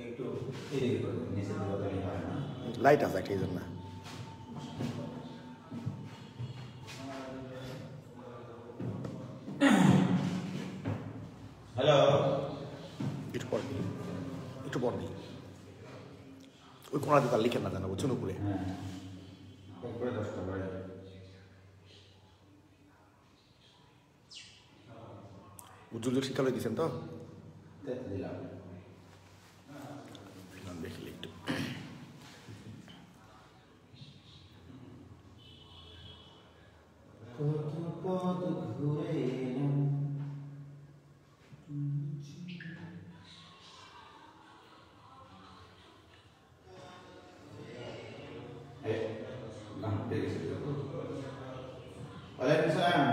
একটু এদিকে করে নিচে দিকে তো হয় না, লাইট আছে একটা এই জন্য। হ্যালো, একটু পর দিই, একটু পর দিই। ওই কোনাতে তার লিখে না জানা বুঝছেন উপরে। হ্যাঁ একবারে 10টা বাজে। উজ্জ্বল শিক্ষালয় দিচ্ছেন তো দিলাম দেখলে একটু পথ ঘুরে ওয়ালাইকুম সালাম।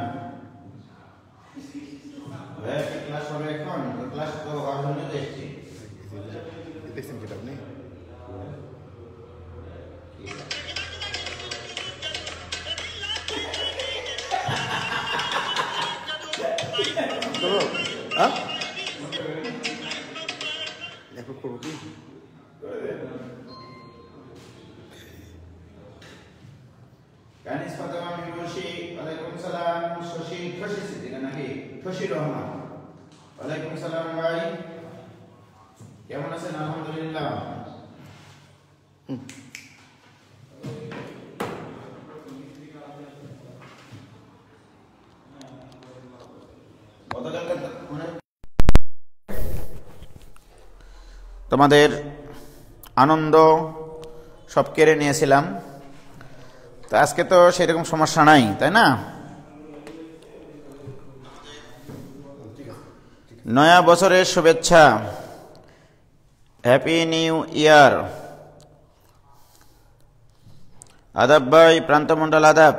ক্লাস হবে এখন? ক্লাস তো হওয়ার জন্য দেখছি। দেখছেন কিতাব নেই এখন করবো কি? কানিস ফাতেমা মিরবশি, ওয়ালাইকুম সালাম। শশী সিদ্দিকা নাকি? শশী রহমান, ওয়ালাইকুম সালাম ভাই, কেমন আছেন? আলহামদুলিল্লাহ। তোমাদের আনন্দ সব কেড়ে নিয়েছিলাম, তো আজকে তো সেরকম সমস্যা নাই, তাই না? নয়া বছরের শুভেচ্ছা, হ্যাপি নিউ ইয়ার। আদাব ভাই, প্রান্তমন্ডল আদাব।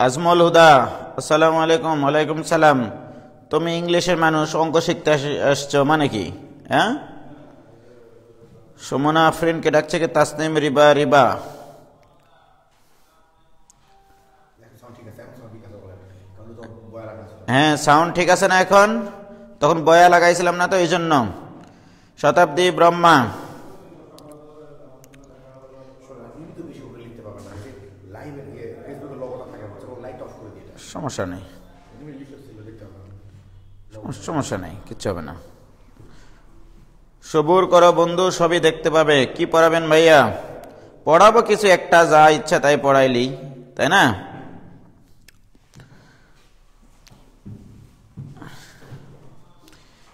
আজমল হুদা, আসসালামু আলাইকুম। ওয়ালাইকুম সালাম। তুমি ইংলিশের মানুষ, অঙ্ক শিখতে আসছো মানে কি? হ্যাঁ, সুমনা আফরিনকে ডাকছে কি তাসনিম রিবা? রিবা হ্যাঁ, সাউন্ড ঠিক আছে না এখন? তখন বয়া লাগাইছিলাম না তো, এই জন্য। শতাব্দী ব্রহ্মা, সমস্যা নেই, সমস্যা নেই, কিচ্ছু হবে না। সবুর করো বন্ধু, সবই দেখতে পাবে। কি পড়াবেন ভাইয়া? পড়াবো কিছু একটা, যা ইচ্ছা তাই পড়াইলি, তাই না?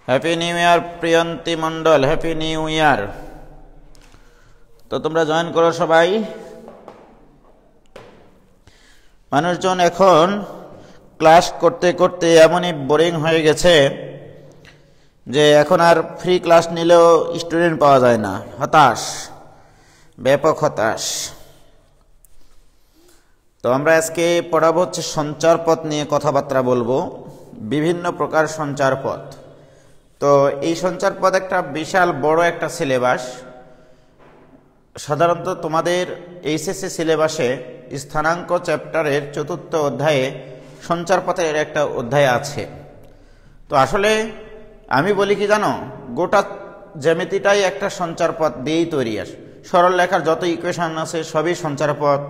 Happy new year Priyanti Mondal, happy new year. তো তোমরা জয়েন করো সবাই। মানুষজন এখন ক্লাস করতে করতে এমনই বোরিং হয়ে গেছে যে এখন আর ফ্রি ক্লাস নিলেও স্টুডেন্ট পাওয়া যায় না। হতাশ, ব্যাপক হতাশ। তো আমরা আজকে পড়াবো হচ্ছে সঞ্চার পথ নিয়ে কথাবার্তা বলবো, বিভিন্ন প্রকার সঞ্চার পথ। তো এই সঞ্চার পথ একটা বিশাল বড় একটা সিলেবাস। সাধারণত তোমাদের এইচএসসি সিলেবাসে স্থানাঙ্ক চ্যাপ্টারের 4র্থ অধ্যায়ে সঞ্চার পথের একটা অধ্যায় আছে। তো আসলে আমি বলি কি জানো, গোটা জ্যামিতিটাই একটা সঞ্চার পথ দিয়েই তৈরি। সরল লেখার যত ইকুয়েশন আছে সবই সঞ্চার পথ,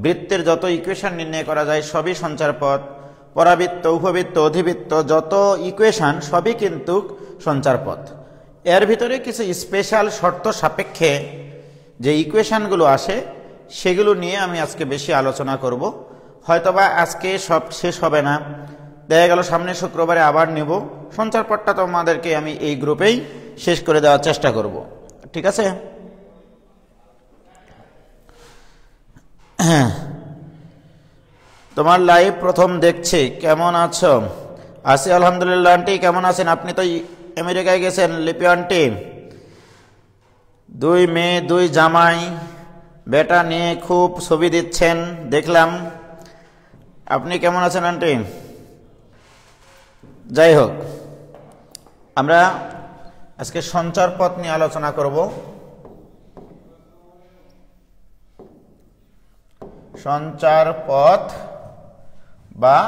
বৃত্তের যত ইকুয়েশন নির্ণয় করা যায় সবই সঞ্চার পথ, পরাবৃত্ত, উপবৃত্ত, অধিবৃত্ত যত ইকুয়েশন সবই কিন্তু সঞ্চার পথ। এর ভিতরে কিছু স্পেশাল শর্ত সাপেক্ষে যে ইকুয়েশনগুলো আসে সেগুলো নিয়ে আমি আজকে বেশি আলোচনা করব। হয়তোবা আজকে সব শেষ হবে না, দেখা গেল সামনে শুক্রবারে আবার নেব। সঞ্চার পথটা তোমাদেরকে আমি এই গ্রুপেই শেষ করে দেওয়ার চেষ্টা করব, ঠিক আছে? তোমার লাইভ প্রথম দেখছি, কেমন আছো? আছি আলহামদুলিল্লাহ। আন্টি কেমন আছেন? আপনি তো আমেরিকায় গেছেন, লিপি আন্টি। 2 মেয়ে 2 জামাই বেটা নিয়ে খুব ছবি দিচ্ছেন, দেখলাম। আপনি কেমন আছেন আন্টি? যাই হোক, আমরা আজকে সঞ্চার পথ নিয়ে আলোচনা করব। সঞ্চার পথ বা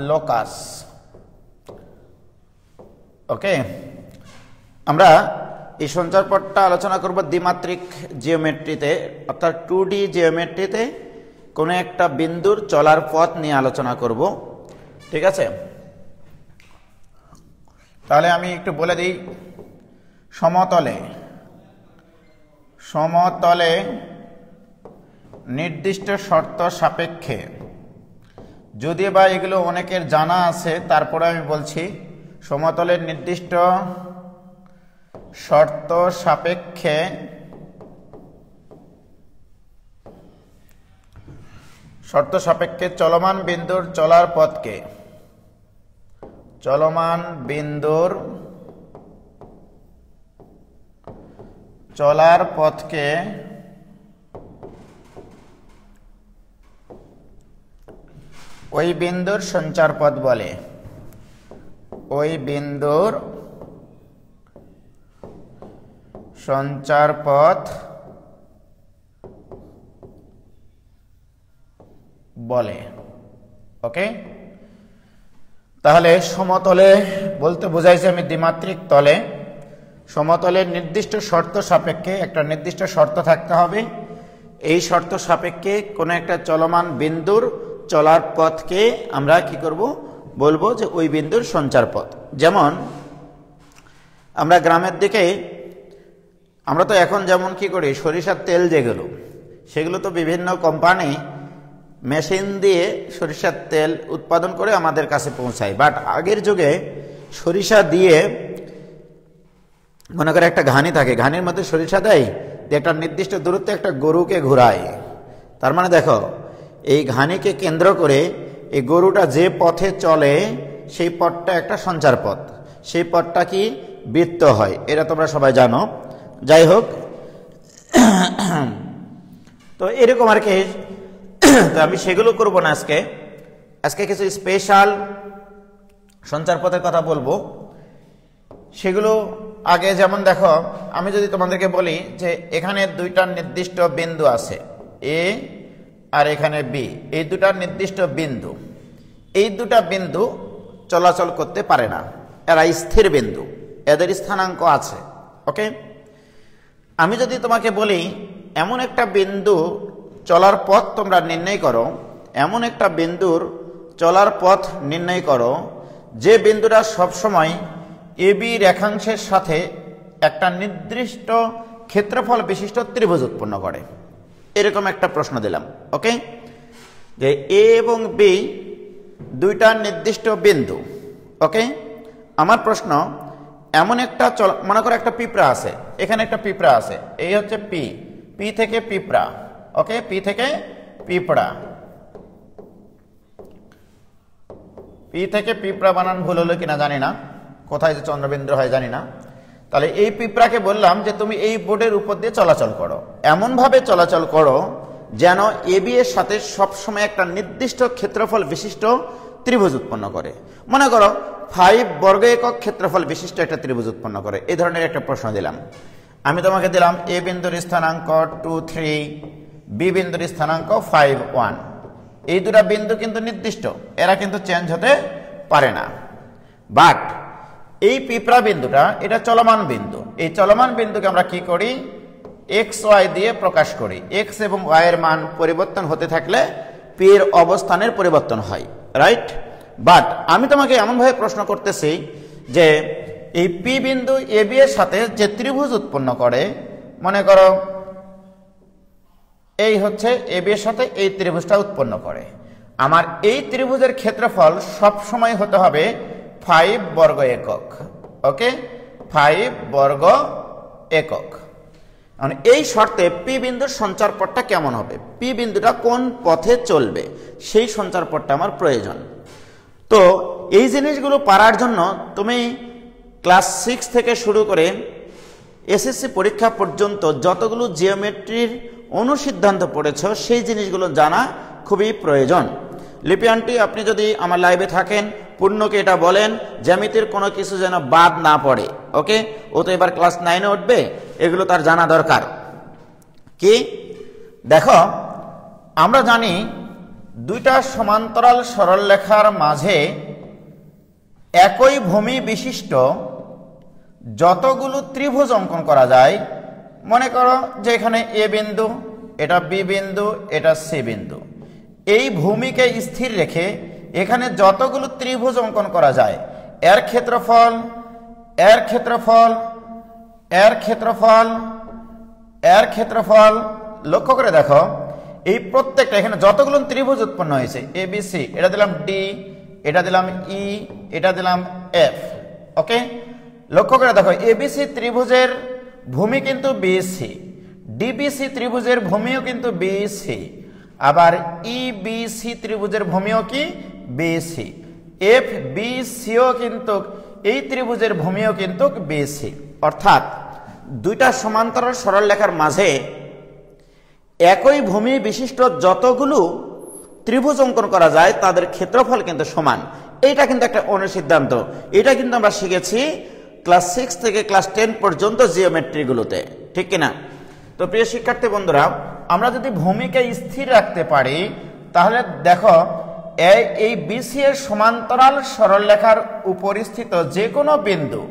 লোকাস, ওকে। আমরা এই সঞ্চারপথটা আলোচনা করব দ্বিমাত্রিক জিওমেট্রিতে, অর্থাৎ 2D জিওমেট্রিতে কোনো একটা বিন্দুর চলার পথ নিয়ে আলোচনা করব। ঠিক আছে, তাহলে আমি একটু বলে দিই। সমতলে নির্দিষ্ট শর্ত সাপেক্ষে, যদিও বা এগুলো অনেকের জানা আছে, তারপরে আমি বলছি। সমতলের নির্দিষ্ট শর্ত সাপেক্ষে চলমান বিন্দুর চলার পথকে ওই বিন্দুর সঞ্চারপথ বলে। ওই বিন্দুর সঞ্চারপথ বলে। ওকে, তাহলে সমতলে বলতে বোঝাইছে আমি দ্বিমাত্রিক তলে সমতলের নির্দিষ্ট শর্ত সাপেক্ষে একটা নির্দিষ্ট শর্ত থাকতে হবে। এই শর্ত সাপেক্ষে কোনো একটা চলমান বিন্দুর চলার পথকে আমরা কি করব, বলবো যে ওই বিন্দুর সঞ্চারপথ। যেমন আমরা গ্রামের দিকে আমরা তো এখন যেমন কি করি, সরিষার তেল যেগুলো, সেগুলো তো বিভিন্ন কোম্পানি মেশিন দিয়ে সরিষার তেল উৎপাদন করে আমাদের কাছে পৌঁছায়। বাট আগের যুগে সরিষা দিয়ে, মনে করে একটা ঘানি থাকে, ঘানির মধ্যে সরিষা দেয়, দিয়ে একটা নির্দিষ্ট দূরত্বে একটা গরুকে ঘোরায়। তার মানে দেখো, এই ঘানিকে কেন্দ্র করে এই গরুটা যে পথে চলে সেই পথটা একটা সঞ্চার পথ, সেই পথটা কি বৃত্ত হয়, এটা তোমরা সবাই জানো। যাই হোক, তো এরকম আর কি। তো আমি সেগুলো করব না আজকে কিছু স্পেশাল সঞ্চারপথের কথা বলবো। সেগুলো আগে যেমন দেখো, আমি যদি তোমাদেরকে বলি যে এখানে দুইটা নির্দিষ্ট বিন্দু আছে, এ আর এখানে বি, এই দুটা নির্দিষ্ট বিন্দু, এই দুটা বিন্দু চলাচল করতে পারে না, এরা স্থির বিন্দু, এদের স্থানাঙ্ক আছে। ওকে, আমি যদি তোমাকে বলি এমন একটা বিন্দু চলার পথ তোমরা নির্ণয় করো, এমন একটা বিন্দুর চলার পথ নির্ণয় করো যে বিন্দুটা সবসময় এবি রেখাংশের সাথে একটা নির্দিষ্ট ক্ষেত্রফল বিশিষ্ট ত্রিভুজ উৎপন্ন করে, এরকম একটা প্রশ্ন দিলাম। ওকে, যে এ এবং বি দুইটা নির্দিষ্ট বিন্দু। ওকে, আমার প্রশ্ন, এমন একটা মনে করো একটা পিঁপড়া আছে, এখানে একটা পিঁপড়া আছে, এই হচ্ছে পি থেকে পিঁপড়া। ওকে, পি থেকে পিঁপড়া, পি থেকে পিঁপড়া বানান ভুল হলো কিনা জানি না, কোথায় যে চন্দ্রবিন্দু হয় জানি না। তাহলে এই পিঁপড়াকে বললাম যে তুমি এই বোর্ডের উপর দিয়ে চলাচল করো, এমন ভাবে চলাচল করো যেন এবি এর সাথে সবসময় একটা নির্দিষ্ট ক্ষেত্রফল বিশিষ্ট ত্রিভুজ উৎপন্ন করে। মনে করো 5 বর্গ একক ক্ষেত্রফল বিশিষ্ট একটা ত্রিভুজ উৎপন্ন করে, এই ধরনের একটা প্রশ্ন দিলাম। আমি তোমাকে দিলাম এ বিন্দুর স্থানাঙ্ক 2, 3, বি বিন্দুর স্থানাঙ্ক 5, 1। এই দুটা বিন্দু কিন্তু নির্দিষ্ট, এরা কিন্তু চেঞ্জ হতে পারে না। বাট এই পিঁপড়া বিন্দুটা এটা চলমান বিন্দু, এই চলমান বিন্দুকে আমরা কি করি, এক্স ওয়াই দিয়ে প্রকাশ করি। এক্স এবং ওয়াই এর মান পরিবর্তন হতে থাকলে পি এর অবস্থানের পরিবর্তন হয়, রাইট? বাট আমি তোমাকে এমনভাবে প্রশ্ন করতেছি যে এই পি বিন্দু এ বি এর সাথে যে ত্রিভুজ উৎপন্ন করে, মনে করো এই হচ্ছে এ বি এর সাথে এই ত্রিভুজটা উৎপন্ন করে, আমার এই ত্রিভুজের ক্ষেত্রফল সব সময় হতে হবে 5 বর্গ একক। ওকে, 5 বর্গ একক। এই শর্তে পি বিন্দুর সঞ্চারপথটা কেমন হবে, পি বিন্দুটা কোন পথে চলবে, সেই সঞ্চারপথটা আমার প্রয়োজন। তো এই জিনিসগুলো পারার জন্য তুমি ক্লাস 6 থেকে শুরু করে এসএসসি পরীক্ষা পর্যন্ত যতগুলো জিওমেট্রির অনুসিদ্ধান্ত পড়েছ সেই জিনিসগুলো জানা খুবই প্রয়োজন। লিপি আন্টি, আপনি যদি আমার লাইভে থাকেন, পূর্ণকে এটা বলেন জ্যামিতির কোনো কিছু যেন বাদ না পড়ে। ওকে, ও তো এবার ক্লাস 9-এ উঠবে, এগুলো তার জানা দরকার। কি দেখো, আমরা জানি দুইটা সমান্তরাল সরলরেখার মাঝে একই ভূমি বিশিষ্ট যতগুলো ত্রিভুজ অঙ্কন করা যায়, মনে করো যে এখানে এ বিন্দু, এটা বি বিন্দু, এটা সি বিন্দু, এই ভূমিকে স্থির রেখে এখানে যতগুলো ত্রিভুজ অঙ্কন করা যায়, এর ক্ষেত্রফল, এর ক্ষেত্রফল, এর ক্ষেত্রফল, এর ক্ষেত্রফল, লক্ষ্য করে দেখো এই প্রত্যেকটা এখানে যতগুলো ত্রিভুজ উৎপন্ন হয়েছে এ বি সি, এটা দিলাম ডি, এটা দিলাম ই, এটা দিলাম এফ। ওকে, লক্ষ্য করে দেখো এবিসি ত্রিভুজের ভূমি কিন্তু বিসি, ডিবিসি ত্রিভুজের ভূমিও কিন্তু বিসি, আবার ইবিসি ত্রিভুজের ভূমিও কি বিসি, এফ বিসিও কিন্তু এই ত্রিভুজের ভূমিও কিন্তু বিসি। অর্থাৎ দুইটা সমান্তরাল সরলরেখার মাঝে একই ভূমি বিশিষ্ট যতগুলো ত্রিভুজ অঙ্কন করা যায় তাদের ক্ষেত্রফল কিন্তু সমান। এইটা কিন্তু একটা অনুসিদ্ধান্ত, এটা কিন্তু আমরা শিখেছি ক্লাস 6 থেকে ক্লাস 10 পর্যন্ত জিওমেট্রিগুলোতে, ঠিক কিনা? তো প্রিয় শিক্ষার্থী বন্ধুরা, আমরা যদি ভূমিকে স্থির রাখতে পারি তাহলে দেখো এই বিসি এর সমান্তরাল সরলরেখার উপরিস্থিত যে কোনো বিন্দু,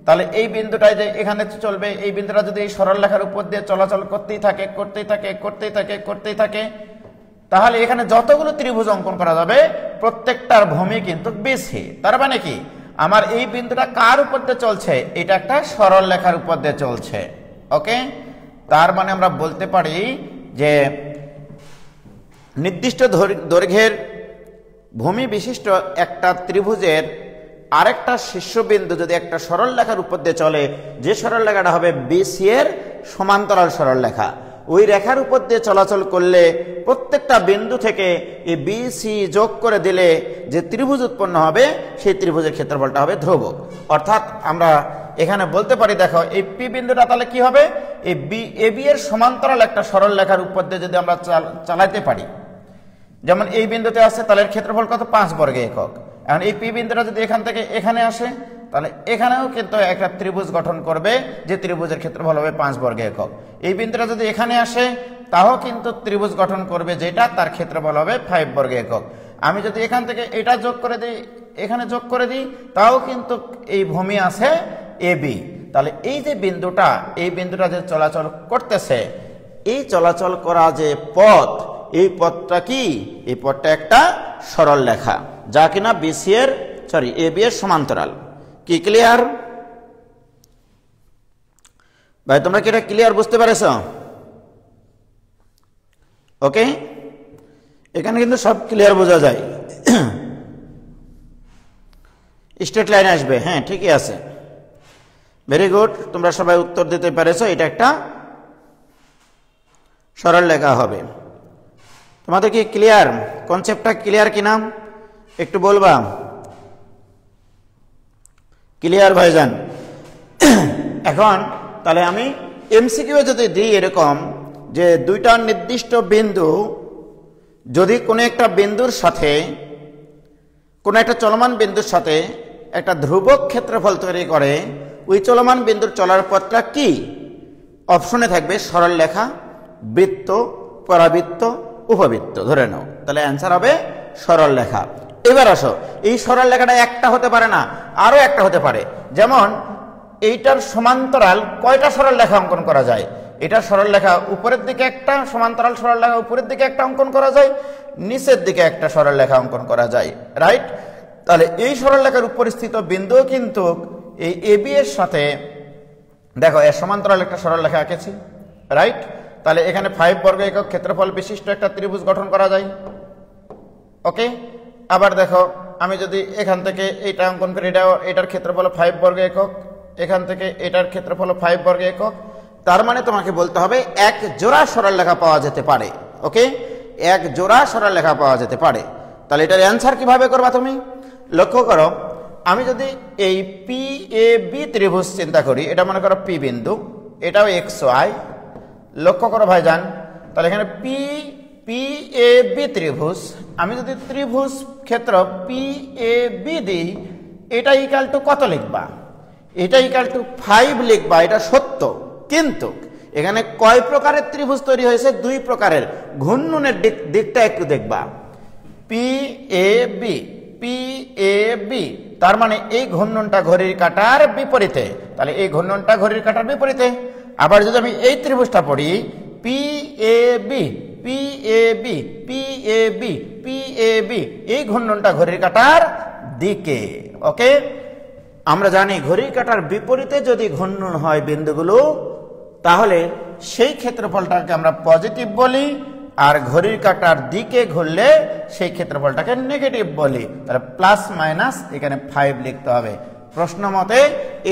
তাহলে এই বিন্দুটাই যে এখানে চলবে, এই বিন্দুটা যদি এই সরলরেখার উপর দিয়ে চলাচল করতেই থাকে করতেই থাকে করতেই থাকে করতেই থাকে, তাহলে এখানে যতগুলো ত্রিভুজ অঙ্কন করা যাবে প্রত্যেকটার ভূমি কিন্তু বিসি। তার মানে কি আমার এই বিন্দুটা কার উপর দিয়ে চলছে? এটা একটা সরলরেখার উপর দিয়ে চলছে। ওকে, তার মানে আমরা বলতে পারি যে নির্দিষ্ট দৈর্ঘ্যের ভূমি বিশিষ্ট একটা ত্রিভুজের আরেকটা শীর্ষবিন্দু যদি একটা সরলরেখার উপর দিয়ে চলে, যে সরলরেখাটা হবে বিসি এর সমান্তরাল সরলরেখা, ওই রেখার উপর দিয়ে চলাচল করলে প্রত্যেকটা বিন্দু থেকে এই বিসি যোগ করে দিলে যে ত্রিভুজ উৎপন্ন হবে সেই ত্রিভুজের ক্ষেত্রফলটা হবে ধ্রুবক। অর্থাৎ আমরা এখানে বলতে পারি দেখো এই পি বিন্দুটা তাহলে কি হবে, এই এবি এর সমান্তরাল একটা সরলরেখার উপর দিয়ে যদি আমরা চালাইতে পারি, যেমন এই বিন্দুতে আছে তাহলে এর ক্ষেত্রফল কত 5 বর্গ একক। এখন এই পি বিন্দুটা যদি এখান থেকে এখানে আসে তাহলে এখানেও কিন্তু একটা ত্রিভুজ গঠন করবে, যে ত্রিভুজের ক্ষেত্রফল হবে 5 বর্গ একক। এই বিন্দুটা যদি এখানে আসে তাও কিন্তু ত্রিভুজ গঠন করবে, যেটা তার ক্ষেত্রফল হবে 5 বর্গ একক। আমি যদি এখান থেকে এটা যোগ করে দিই, এখানে যোগ করে দিই, তাও কিন্তু এই ভূমি আছে এবি। তাহলে এই যে বিন্দুটা, এই বিন্দুটা যে চলাচল করতেছে, এই চলাচল করা যে পথ, এই পথটা কি? এই পথটা একটা সরল রেখা যা কিনা বিসি এর এবি এর সমান্তরাল। কি ক্লিয়ার ভাই? তোমরা কি এটা ক্লিয়ার বুঝতে পেরেছ? ওকে, এখানে কিন্তু সব ক্লিয়ার বোঝা যায়। স্ট্রেট লাইন আসবে, হ্যাঁ ঠিকই আছে, ভেরি গুড, তোমরা সবাই উত্তর দিতে পেরেছো। এটা একটা সরল রেখা হবে। তোমাদের কি ক্লিয়ার? কনসেপ্টটা ক্লিয়ার কিনা একটু বলবা? ক্লিয়ার ভাইজান? এখন তাহলে আমি এমসিকিউ যদি দিই এরকম যে দুইটা নির্দিষ্ট বিন্দু যদি কোনো একটা বিন্দুর সাথে, কোনো একটা চলমান বিন্দুর সাথে একটা ধ্রুবক ক্ষেত্রফল তৈরি করে, ওই চলমান বিন্দুর চলার পথটা কি? অপশনে থাকবে সরল রেখা, বৃত্ত, পরাবৃত্ত, উপবৃত্ত, ধরে নাও। তাহলে অ্যান্সার হবে সরল রেখা। এবার আসো, এই সরল রেখাটা একটা হতে পারে না, আরো একটা হতে পারে। যেমন এইটার সমান্তরাল কয়টা সরল রেখা অঙ্কন করা যায়? এটা সরল রেখা উপরের দিকে একটা, সমান্তরাল সরল রেখা উপরের দিকে একটা অঙ্কন করা যায়, নিচের দিকে একটা সরল রেখা অঙ্কন করা যায়, রাইট? তাহলে এই সরল রেখার উপরিস্থিত বিন্দুও কিন্তু এই এবি এর সাথে, দেখো এর সমান্তরাল একটা সরল রেখা আঁকেছি, রাইট? তাহলে এখানে 5 বর্গ একক ক্ষেত্রফল বিশিষ্ট একটা ত্রিভুজ গঠন করা যায়। ওকে, আবার দেখো আমি যদি এখান থেকে এইটা অঙ্কন করি, এটার ক্ষেত্রফল 5 বর্গ একক, এখান থেকে এটার ক্ষেত্রফল 5 বর্গ একক। তার মানে তোমাকে বলতে হবে এক জোড়া সরল রেখা পাওয়া যেতে পারে। ওকে, এক জোড়া সরল রেখা পাওয়া যেতে পারে। তাহলে এটার অ্যান্সার কিভাবে করবা তুমি? লক্ষ্য করো, আমি যদি এই পি এ বি ত্রিভুজ চিন্তা করি, এটা মনে করো পি বিন্দু, এটাও এক্স ওয়াই। লক্ষ্য করো ভাইজান, তাহলে এখানে পি পি এ বি ত্রিভুজ, আমি যদি ত্রিভুজ ক্ষেত্র পি এ বি দিই, এটা ইকাল টু কত লিখবা? এটা ইকাল টু 5 লিখবা, এটা সত্য। কিন্তু এখানে কয় প্রকারের ত্রিভুজ তৈরি হয়েছে? 2 প্রকারের। ঘূর্ণনের দিকটা একটু দেখবা। P A B, P A B তার মানে এই ঘূর্ণনটা ঘড়ির কাঁটার বিপরীতে, তাহলে এই ঘূর্ণনটা ঘড়ির কাঁটার বিপরীতে। আবার যদি আমি এই ত্রিভুজটা পড়ি P A B, P A B, P A B, P A B, এই ঘূর্ণনটা ঘড়ির কাঁটার দিকে। ওকে, আমরা জানি ঘড়ির কাঁটার বিপরীতে যদি ঘূর্ণন হয় বিন্দুগুলো, তাহলে সেই ক্ষেত্রফলটাকে আমরা পজিটিভ বলি, আর ঘড়ির কাঁটার দিকে ঘুরলে সেই ক্ষেত্রফলটাকে নেগেটিভ বলি। তাহলে প্লাস মাইনাস এখানে 5 লিখতে হবে। প্রশ্ন মতে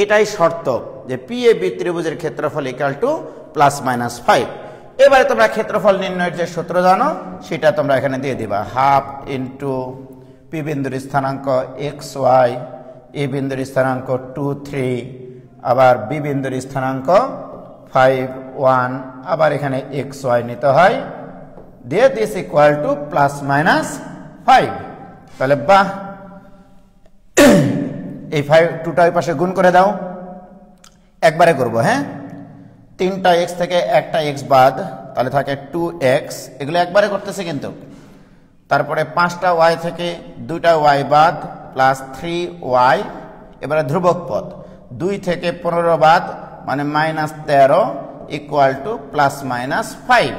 এটাই শর্ত যে পি এ বি ত্রিভুজের ক্ষেত্রফল ইকুয়াল টু প্লাস মাইনাস 5। এবারে তোমরা ক্ষেত্রফল নির্ণয়ের যে সূত্র জানো সেটা তোমরা এখানে দিয়ে দিবা, হাফ ইন্টু পি বিন্দুর স্থানাঙ্ক এক্স ওয়াই, এ বিন্দুর স্থানাঙ্ক 2 3, আবার বি বিন্দুর স্থানাঙ্ক 5 1, আবার এখানে এক্স ওয়াই নিতে হয়, দিয়ে this equal to plus minus 5। তাহলে বাহ, এই 5 2টা ওই পাশে গুণ করে দাও, একবারে করব। হ্যাঁ, 3টা এক্স থেকে একটা এক্স বাদ, তাহলে থাকে 2x, এগুলো একবারে করতেছে কিন্তু। তারপরে 5টা ওয়াই থেকে 2টা ওয়াই বাদ, প্লাস 3y, এবারে ধ্রুবক পদ 2 থেকে 15 বাদ, মানে minus 13 equal to plus minus 5।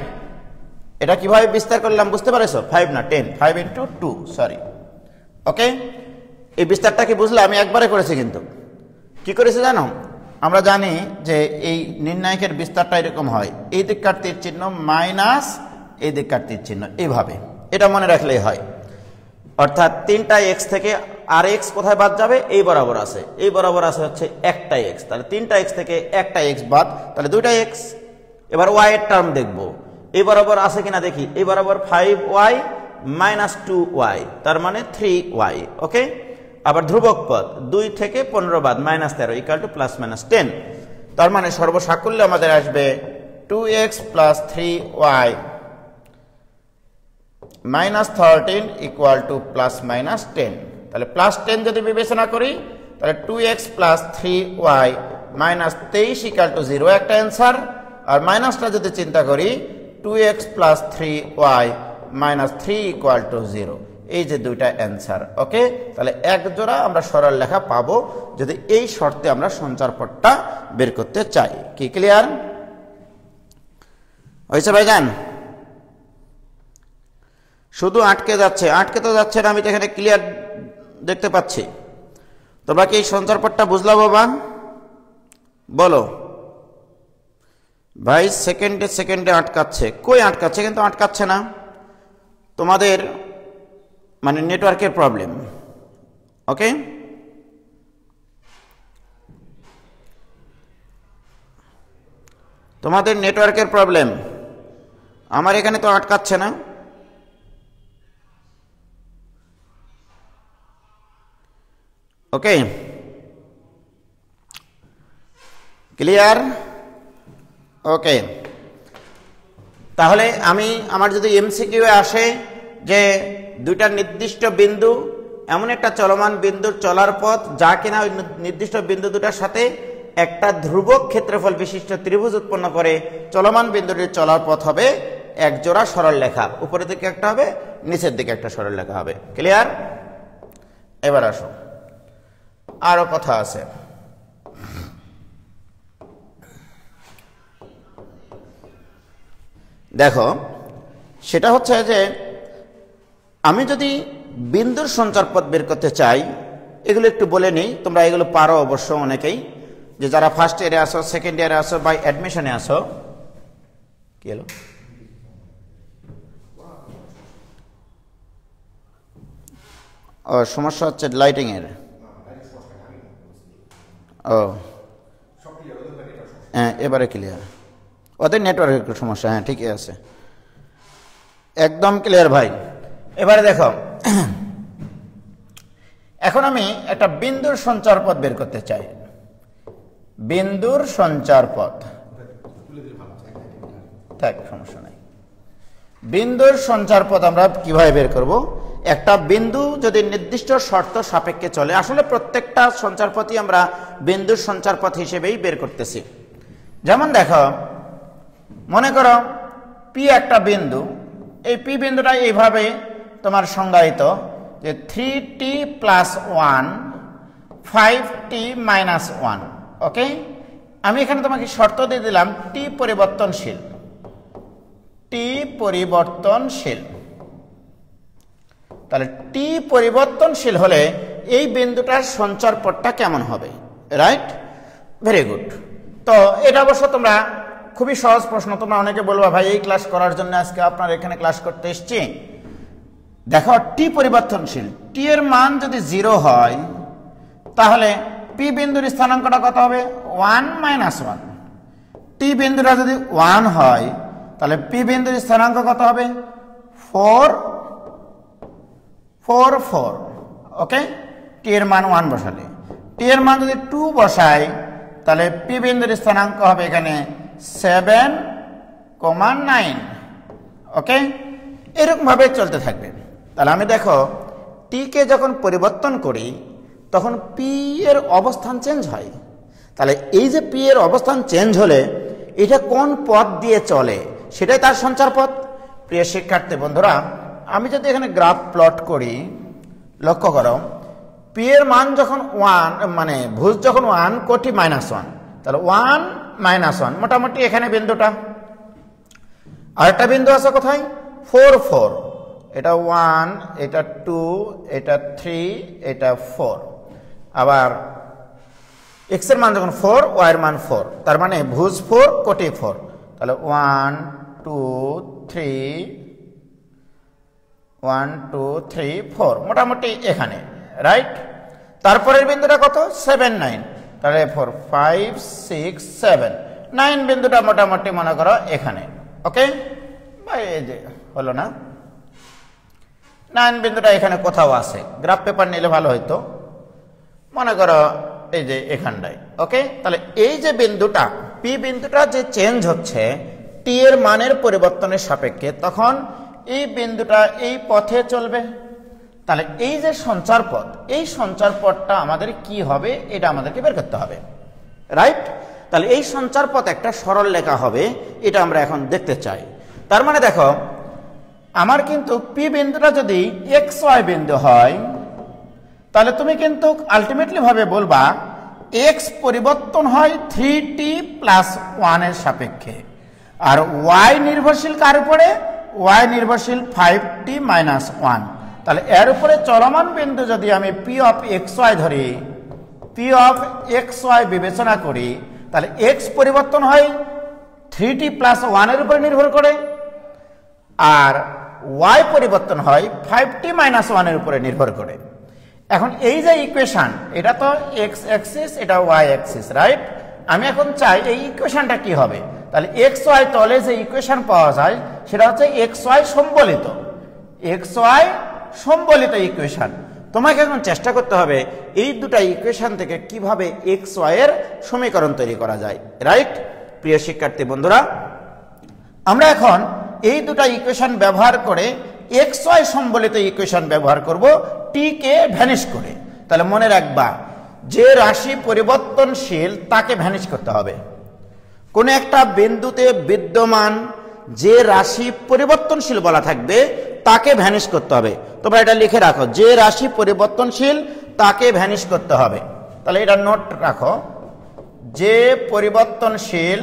এটা কিভাবে বিস্তার করলাম বুঝতে পারছো? 5 না 10, 5 ইন্টু 2, সরি। ওকে, এই বিস্তারটা কি বুঝলে? আমি একবারে করেছি কিন্তু। কি করেছি জানো? আমরা জানি যে এই নির্ণায়কের বিস্তারটা এরকম হয়, এই দিককার তীর চিহ্ন মাইনাস এই দিককার তীর চিহ্ন, এইভাবে। এটা মনে রাখলেই হয়। অর্থাৎ 3টা এক্স থেকে আর এক্স কোথায় বাদ যাবে? এই বরাবর আছে, এই বরাবর আছে হচ্ছে একটা এক্স, তাহলে 3টা এক্স থেকে একটা এক্স বাদ, তাহলে 2টা এক্স। এবার ওয়াই এর টার্ম দেখবো, এই বরাবর আছে কিনা দেখি, এই বরাবর 5y মাইনাস 2y, তার মানে 3y। ওকে, আবার ধ্রুবক পদ 2 থেকে 15 বাদ, minus 13 equal to plus minus 10, তার মানে সর্বসাকুল্যে আমাদের আসবে 2x plus 3y minus 13 equal to plus minus 10। তাহলে প্লাস 10 যদি বিবেচনা করি, তাহলে 2x plus 3y minus 23 equal to 0 একটা অ্যান্সার। আর মাইনাসটা যদি চিন্তা করি, 2x plus 3y minus 3 equal to 0, এই যে দুইটা অ্যান্সার। ওকে, তাহলে এক জোড়া আমরা সরল লেখা পাবো যদি এই শর্তে আমরা সঞ্চার পথটা বের করতে চাই। কি ক্লিয়ার হয়েছে ভাইজান? শুধু আটকে যাচ্ছে, আটকে তো যাচ্ছে না, আমি তো এখানে ক্লিয়ার দেখতে পাচ্ছি। তোমরা কি এই সঞ্চার পথটা বুঝলা বাবা? বলো ভাই। সেকেন্ডে সেকেন্ডে আটকাচ্ছে, কই আটকাচ্ছে? কিন্তু আটকাচ্ছে না, তোমাদের মানে নেটওয়ার্কের প্রবলেম। ওকে, তোমাদের নেটওয়ার্কের প্রবলেম, আমার এখানে তো আটকাচ্ছে না। ওকে, ক্লিয়ার? ওকে, তাহলে আমার যদি এমসিকিউ আসে যে দুইটা নির্দিষ্ট বিন্দু, এমন একটা চলমান বিন্দুর চলার পথ যা কিনা ওই নির্দিষ্ট বিন্দু দুটার সাথে একটা ধ্রুবক ক্ষেত্রফল বিশিষ্ট ত্রিভুজ উৎপন্ন করে, চলমান বিন্দুটির চলার পথ হবে এক জোড়া সরল রেখা, উপরের দিকে একটা হবে, নিচের দিকে একটা সরল রেখা হবে। ক্লিয়ার? এবার আসো, আরো কথা আছে। দেখো, সেটা হচ্ছে যে আমি যদি বিন্দুর সঞ্চার পথ বের করতে চাই, এগুলো একটু বলে নিই, তোমরা এগুলো পারো অবশ্য অনেকেই, যে যারা ফার্স্ট ইয়ারে আসো, সেকেন্ড ইয়ারে আসো বা অ্যাডমিশনে আসো। কি হলো? ও সমস্যা হচ্ছে লাইটিং এর। ও হ্যাঁ, এবারে ক্লিয়ার। ওদের নেটওয়ার্কের সমস্যা, হ্যাঁ ঠিকই আছে, একদম ক্লিয়ার ভাই। এবারে দেখো, এখন আমি একটা বিন্দুর সঞ্চার পথ বের করতে চাই। বিন্দুর সঞ্চার পথ, থাক সমস্যা নাই। বিন্দুর সঞ্চার পথ আমরা কিভাবে বের করব? একটা বিন্দু যদি নির্দিষ্ট শর্ত সাপেক্ষে চলে, আসলে প্রত্যেকটা সঞ্চার পথই আমরা বিন্দুর সঞ্চার পথ হিসেবেই বের করতেছি। যেমন দেখো, মনে করো পি একটা বিন্দু, এই পি বিন্দুটা এইভাবে তোমার সংজ্ঞায়িত যে 3t + 1 5t মাইনাস 1। ওকে, আমি এখানে তোমাকে শর্ত দিয়ে দিলাম টি পরিবর্তনশীল, টি পরিবর্তনশীল। তাহলে টি পরিবর্তনশীল হলে এই বিন্দুটার সঞ্চার পথটা কেমন হবে, রাইট? Very good. তো এটা অবশ্য তোমরা খুবই সহজ প্রশ্ন। তোমরা অনেকে বলবা ভাই এই ক্লাস করার জন্য আজকে আপনার এখানে ক্লাস করতে এসেছি। দেখো টি পরিবর্তনশীল, টি এর মান যদি 0 হয় তাহলে পি বিন্দুর স্থানাঙ্কটা কত হবে 1 মাইনাস 1। টি বিন্দুটা যদি 1 হয় তাহলে পি বিন্দুর স্থানাঙ্ক কত হবে 4 4 4। ওকে, টি এর মান 1 বসালে, টি এর মান যদি 2 বসাই তাহলে পি বিন্দুর স্থানাঙ্ক হবে এখানে 7,9। ওকে, এরকম ভাবে চলতে থাকবে। তাহলে আমি দেখো টি কে যখন পরিবর্তন করি তখন পি এর অবস্থান চেঞ্জ হয়। তাহলে এই যে পি এর অবস্থান চেঞ্জ হলে এটা কোন পথ দিয়ে চলে সেটাই তার সঞ্চার পথ। প্রিয় শিক্ষার্থী বন্ধুরা, আমি যদি এখানে গ্রাফ প্লট করি, লক্ষ্য করো পি এর মান যখন 1 মানে ভুজ যখন 1 কোটি মাইনাস 1, তাহলে 1 মাইনাস 1 মোটামুটি এখানে বিন্দুটা। আরেকটা বিন্দু আছে কোথায় 4 4, এটা 1, এটা 2, এটা 3, এটা 4। আবার x এর মান যখন 4, y এর মান 4, তার মানে ভুজ 4 কোটি 4। তাহলে 1 2 3 1 2 3 4 মোটামুটি এখানে, রাইট? তারপরের বিন্দুটা কত 7 9, তাহলে 4 5 6 7 9 বিন্দুটা মোটামুটি মনে করো এখানে। ওকে, ভাই এই যে হলো না, 9 বিন্দুটা এখানে কোথাও আছে। গ্রাফ পেপার নিলে ভালো হইতো, মনে করো এই যে এখানটায়। ওকে, তাহলে এই যে বিন্দুটা পি বিন্দুটা যে চেঞ্জ হচ্ছে টি এর মানের পরিবর্তনের সাপেক্ষে, তখন এই বিন্দুটা এই পথে চলবে। তাহলে এই যে সঞ্চার পথ, এই সঞ্চার পথটা আমাদের কি হবে এটা আমাদেরকে বের করতে হবে, রাইট? তাহলে এই সঞ্চার পথ একটা সরল রেখা হবে, এটা আমরা এখন দেখতে চাই। তার মানে দেখো আমার কিন্তু পি বিন্দুটা যদি এক্স ওয়াই বিন্দু হয় তাহলে তুমি কিন্তু আলটিমেটলি ভাবে বলবা এক্স পরিবর্তন হয় 3t প্লাস 1 এর সাপেক্ষে, আর ওয়াই নির্ভরশীল কার উপরে, ওয়াই নির্ভরশীল 5t মাইনাস 1। তাহলে এর উপরে চলমান বিন্দু যদি আমি পি অফ এক্স ওয়াই ধরি, পি অফ এক্স ওয়াই বিবেচনা করি, তাহলে এক্স পরিবর্তন হয় 3t প্লাস 1 এর উপরে নির্ভর করে, আর ওয়াই পরিবর্তন হয় 5t মাইনাস 1 এর উপরে নির্ভর করে। এখন এই যে ইকুয়েশন, এটা তো এক্স অ্যাক্সিস, এটা ওয়াই অ্যাক্সিস, রাইট? আমি এখন চাই এই ইকুয়েশনটা কি হবে। তাহলে এক্স ওয়াই তলে যে ইকুয়েশন পাওয়া যায় সেটা হচ্ছে এক্স ওয়াই সম্বলিত, এক্স ওয়াই সম্বলিত ইকুয়েশন। তোমাকে এখন চেষ্টা করতে হবে এই দুটা ইকুয়েশন থেকে কিভাবে এক্স ওয়াই এর সমীকরণ তৈরি করা যায়, রাইট? প্রিয় শিক্ষার্থী বন্ধুরা, আমরা এখন এই দুটা ইকুয়েশন ব্যবহার করে এক্স ওয়াই সম্বলিত ইকুয়েশন ব্যবহার করব টি কে ভ্যানিশ করে। তাহলে মনে রাখবা যে রাশি পরিবর্তনশীল তাকে ভ্যানিশ করতে হবে। কোন একটা বিন্দুতে বিদ্যমান যে রাশি পরিবর্তনশীল বলা থাকবে তাকে ভ্যানিশ করতে হবে। তোমরা এটা লিখে রাখো, যে রাশি পরিবর্তনশীল তাকে ভ্যানিশ করতে হবে। তাহলে এটা নোট রাখো, যে পরিবর্তনশীল,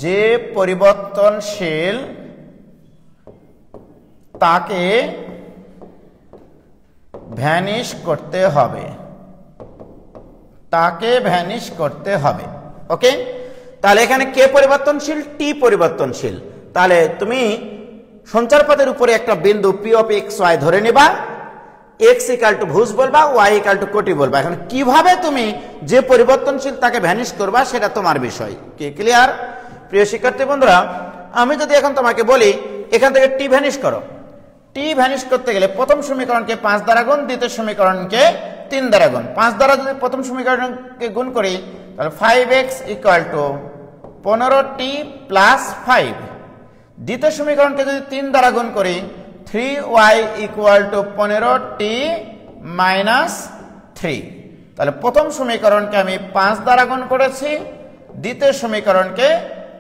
যে পরিবর্তনশীল তাকে ভ্যানিশ করতে হবে, তাকে ভ্যানিশ করতে হবে। ওকে, তাহলে এখানে কে পরিবর্তনশীল, টি পরিবর্তনশীল। তাহলে তুমি সঞ্চারপথের উপরে একটা বিন্দু পি অফ এক্স ওয়াই ধরে নিবা, এক্স ইকাল টু ভুজ বলবা, ওয়াই ইকাল টু কোটি বলবা। এখন কিভাবে তুমি যে পরিবর্তনশীল তাকে ভ্যানিশ করবা সেটা তোমার বিষয়। কি ক্লিয়ার? প্রিয় শিক্ষার্থী বন্ধুরা, আমি যদি এখন তোমাকে বলি এখান থেকে টি ভ্যানিশ করো, টি ভ্যানিশ করতে গেলে প্রথম সমীকরণকে 5 দ্বারা গুণ, দ্বিতীয় সমীকরণকে 3 দ্বারা গুণ। 5 দ্বারা যদি প্রথম সমীকরণকে গুণ করি তাহলে 5x equal to 15t plus 5। দ্বিতীয় সমীকরণকে যদি 3 দ্বারা গুণ করি 3y equal to 15t minus 3। তাহলে প্রথম সমীকরণকে আমি 5 দ্বারা গুণ করেছি, দ্বিতীয় সমীকরণকে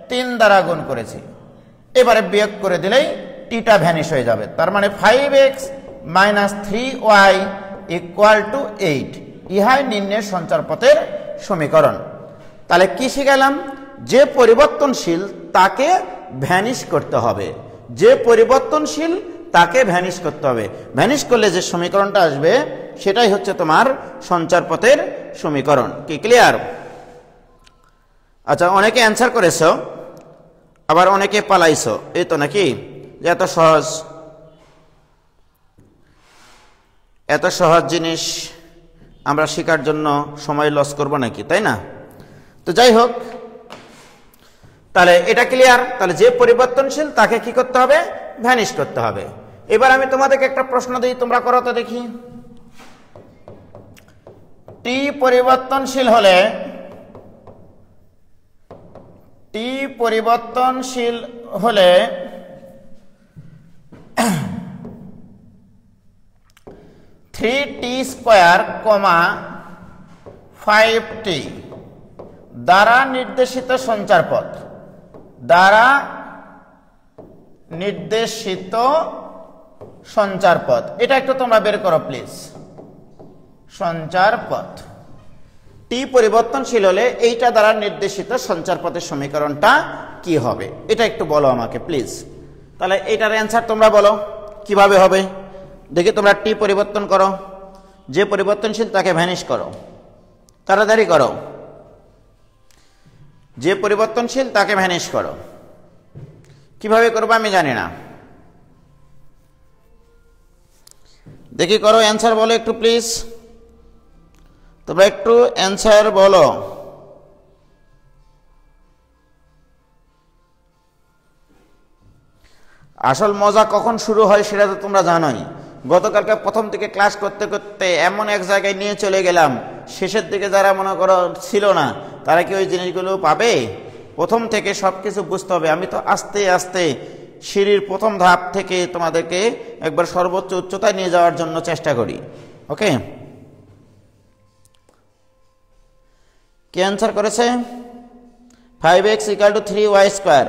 3 দ্বারা গুণ করেছি। এবারে বিয়োগ করে দিলেই টিটা ভ্যানিশ হয়ে যাবে। তার মানে 5x minus 3y equal to 8, ইহাই নিম্নের সঞ্চার পথের সমীকরণ। তাহলে কি শিখালাম? যে পরিবর্তনশীল তাকে ভ্যানিশ করতে হবে, যে পরিবর্তনশীল তাকে ভ্যানিশ করতে হবে। ভ্যানিশ করলে যে সমীকরণটা আসবে সেটাই হচ্ছে তোমার সঞ্চার পথের সমীকরণ। কি ক্লিয়ার? আচ্ছা, অনেকে অ্যান্সার করেছো, আবার অনেকে পালাইছো, এই তো নাকি? যে এত সহজ জিনিস আমরা শেখার জন্য সময় লস করব নাকি, তাই না? তো যাই হোক, তাহলে এটা ক্লিয়ার। তাহলে যে পরিবর্তনশীল তাকে কি করতে হবে? ভ্যানিশ করতে হবে। এবার আমি তোমাদেরকে একটা প্রশ্ন দিই, তোমরা করো তো দেখি। টি পরিবর্তনশীল হলে 3t² 5t দ্বারা নির্দেশিত সঞ্চার পথ, দ্বারা নির্দেশিত সঞ্চার পথ, এটা একটু তোমরা বের করো প্লিজ। সঞ্চার পথ টি পরিবর্তনশীল হলে এইটা দ্বারা নির্দেশিত সঞ্চার পথের সমীকরণটা কি হবে, এটা একটু বলো আমাকে প্লিজ। তাহলে এটার অ্যান্সার তোমরা বলো কিভাবে হবে দেখি। তোমরা টি পরিবর্তন করো, যে পরিবর্তনশীল তাকে ভ্যানিশ করো, তাড়াতাড়ি করো। যে পরিবর্তনশীল তাকে ভ্যানিশ করো, কিভাবে করবো আমি জানি না, দেখি করো। অ্যান্সার বলো একটু প্লিজ, তোমরা একটু অ্যান্সার বলো। আসল মজা কখন শুরু হয় সেটা তো তোমরা জানোই। গতকালকে প্রথম থেকে ক্লাস করতে করতে এমন এক জায়গায় নিয়ে চলে গেলাম, শেষের দিকে যারা মনে করো ছিল না তারা কি ওই জিনিসগুলো পাবে? প্রথম থেকে সব কিছু বুঝতে হবে। আমি তো আস্তে আস্তে সিঁড়ির প্রথম ধাপ থেকে তোমাদেরকে একবার সর্বোচ্চ উচ্চতায় নিয়ে যাওয়ার জন্য চেষ্টা করি। ওকে, কি অ্যান্সার করেছে? 5x = 3y²।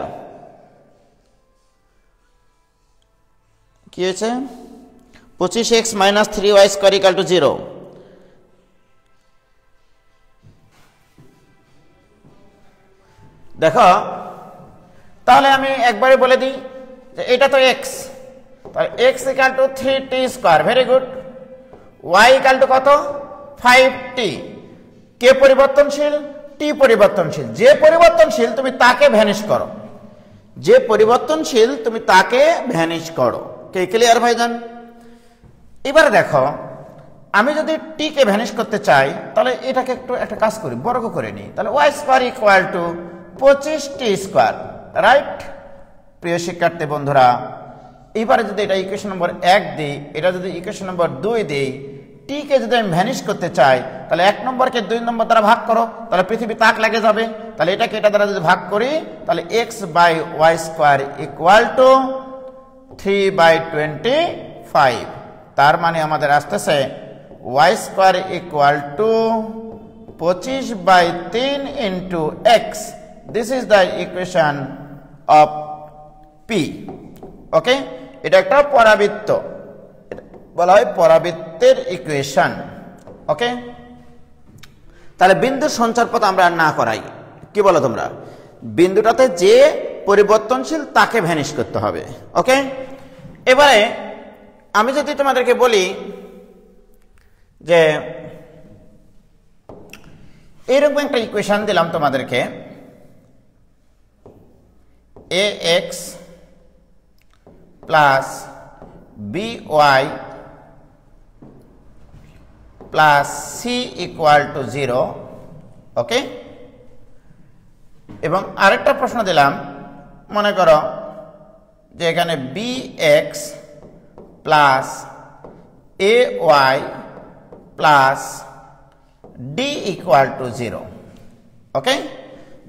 কি হয়েছে? 25x - 3y² = 0। দেখো, তাহলে আমি একবারে বলে দিই যে এটা তো x, তাহলে x = 3t²। Very good. y = কত? 5t। কে পরিবর্তনশীল? টি পরিবর্তনশীল। যে পরিবর্তনশীল তুমি তাকে ভ্যানিশ করো, যে পরিবর্তনশীল তুমি তাকে ভ্যানিশ করো। কে ক্লিয়ার ভাইজান? এবারে দেখো, আমি যদি টি কে ভ্যানিশ করতে চাই তাহলে এটাকে একটু একটা কাজ করি, বর্গ করে নিই। তাহলে y² = 25t², রাইট? প্রিয় শিক্ষার্থী বন্ধুরা, এবারে যদি এটা ইকুয়েশন নম্বর 1 দিই, এটা যদি ইকুয়েশন নম্বর 2 দিই, টি কে যদি আমি ভ্যানিশ করতে চাই তাহলে 1 নম্বরকে 2 নম্বর দ্বারা ভাগ করো, তাহলে পৃথিবী তাক লেগে যাবে। তাহলে এটাকে এটা দ্বারা যদি ভাগ করি তাহলে x/y² = 3/25। তার মানে আমাদের আসতেছে y² = 25/3 × x। This is the equation of P। ওকে, এটা একটা পরাবৃত্ত, বলা হয় পরাবৃত্তের ইকুয়েশন। ওকে, তাহলে বিন্দুর সঞ্চার পথ আমরা না করাই, কি বলো তোমরা? বিন্দুটাতে যে পরিবর্তনশীল তাকে ভ্যানিশ করতে হবে। ওকে, এবারে আমি যদি তোমাদেরকে বলি যে এরকম একটা ইকুয়েশন দিলাম তোমাদেরকে, ax + by + c = 0। ওকে, এবং আরেকটা প্রশ্ন দিলাম, মনে করো যে এখানে bx + ay + d = 0। ওকে,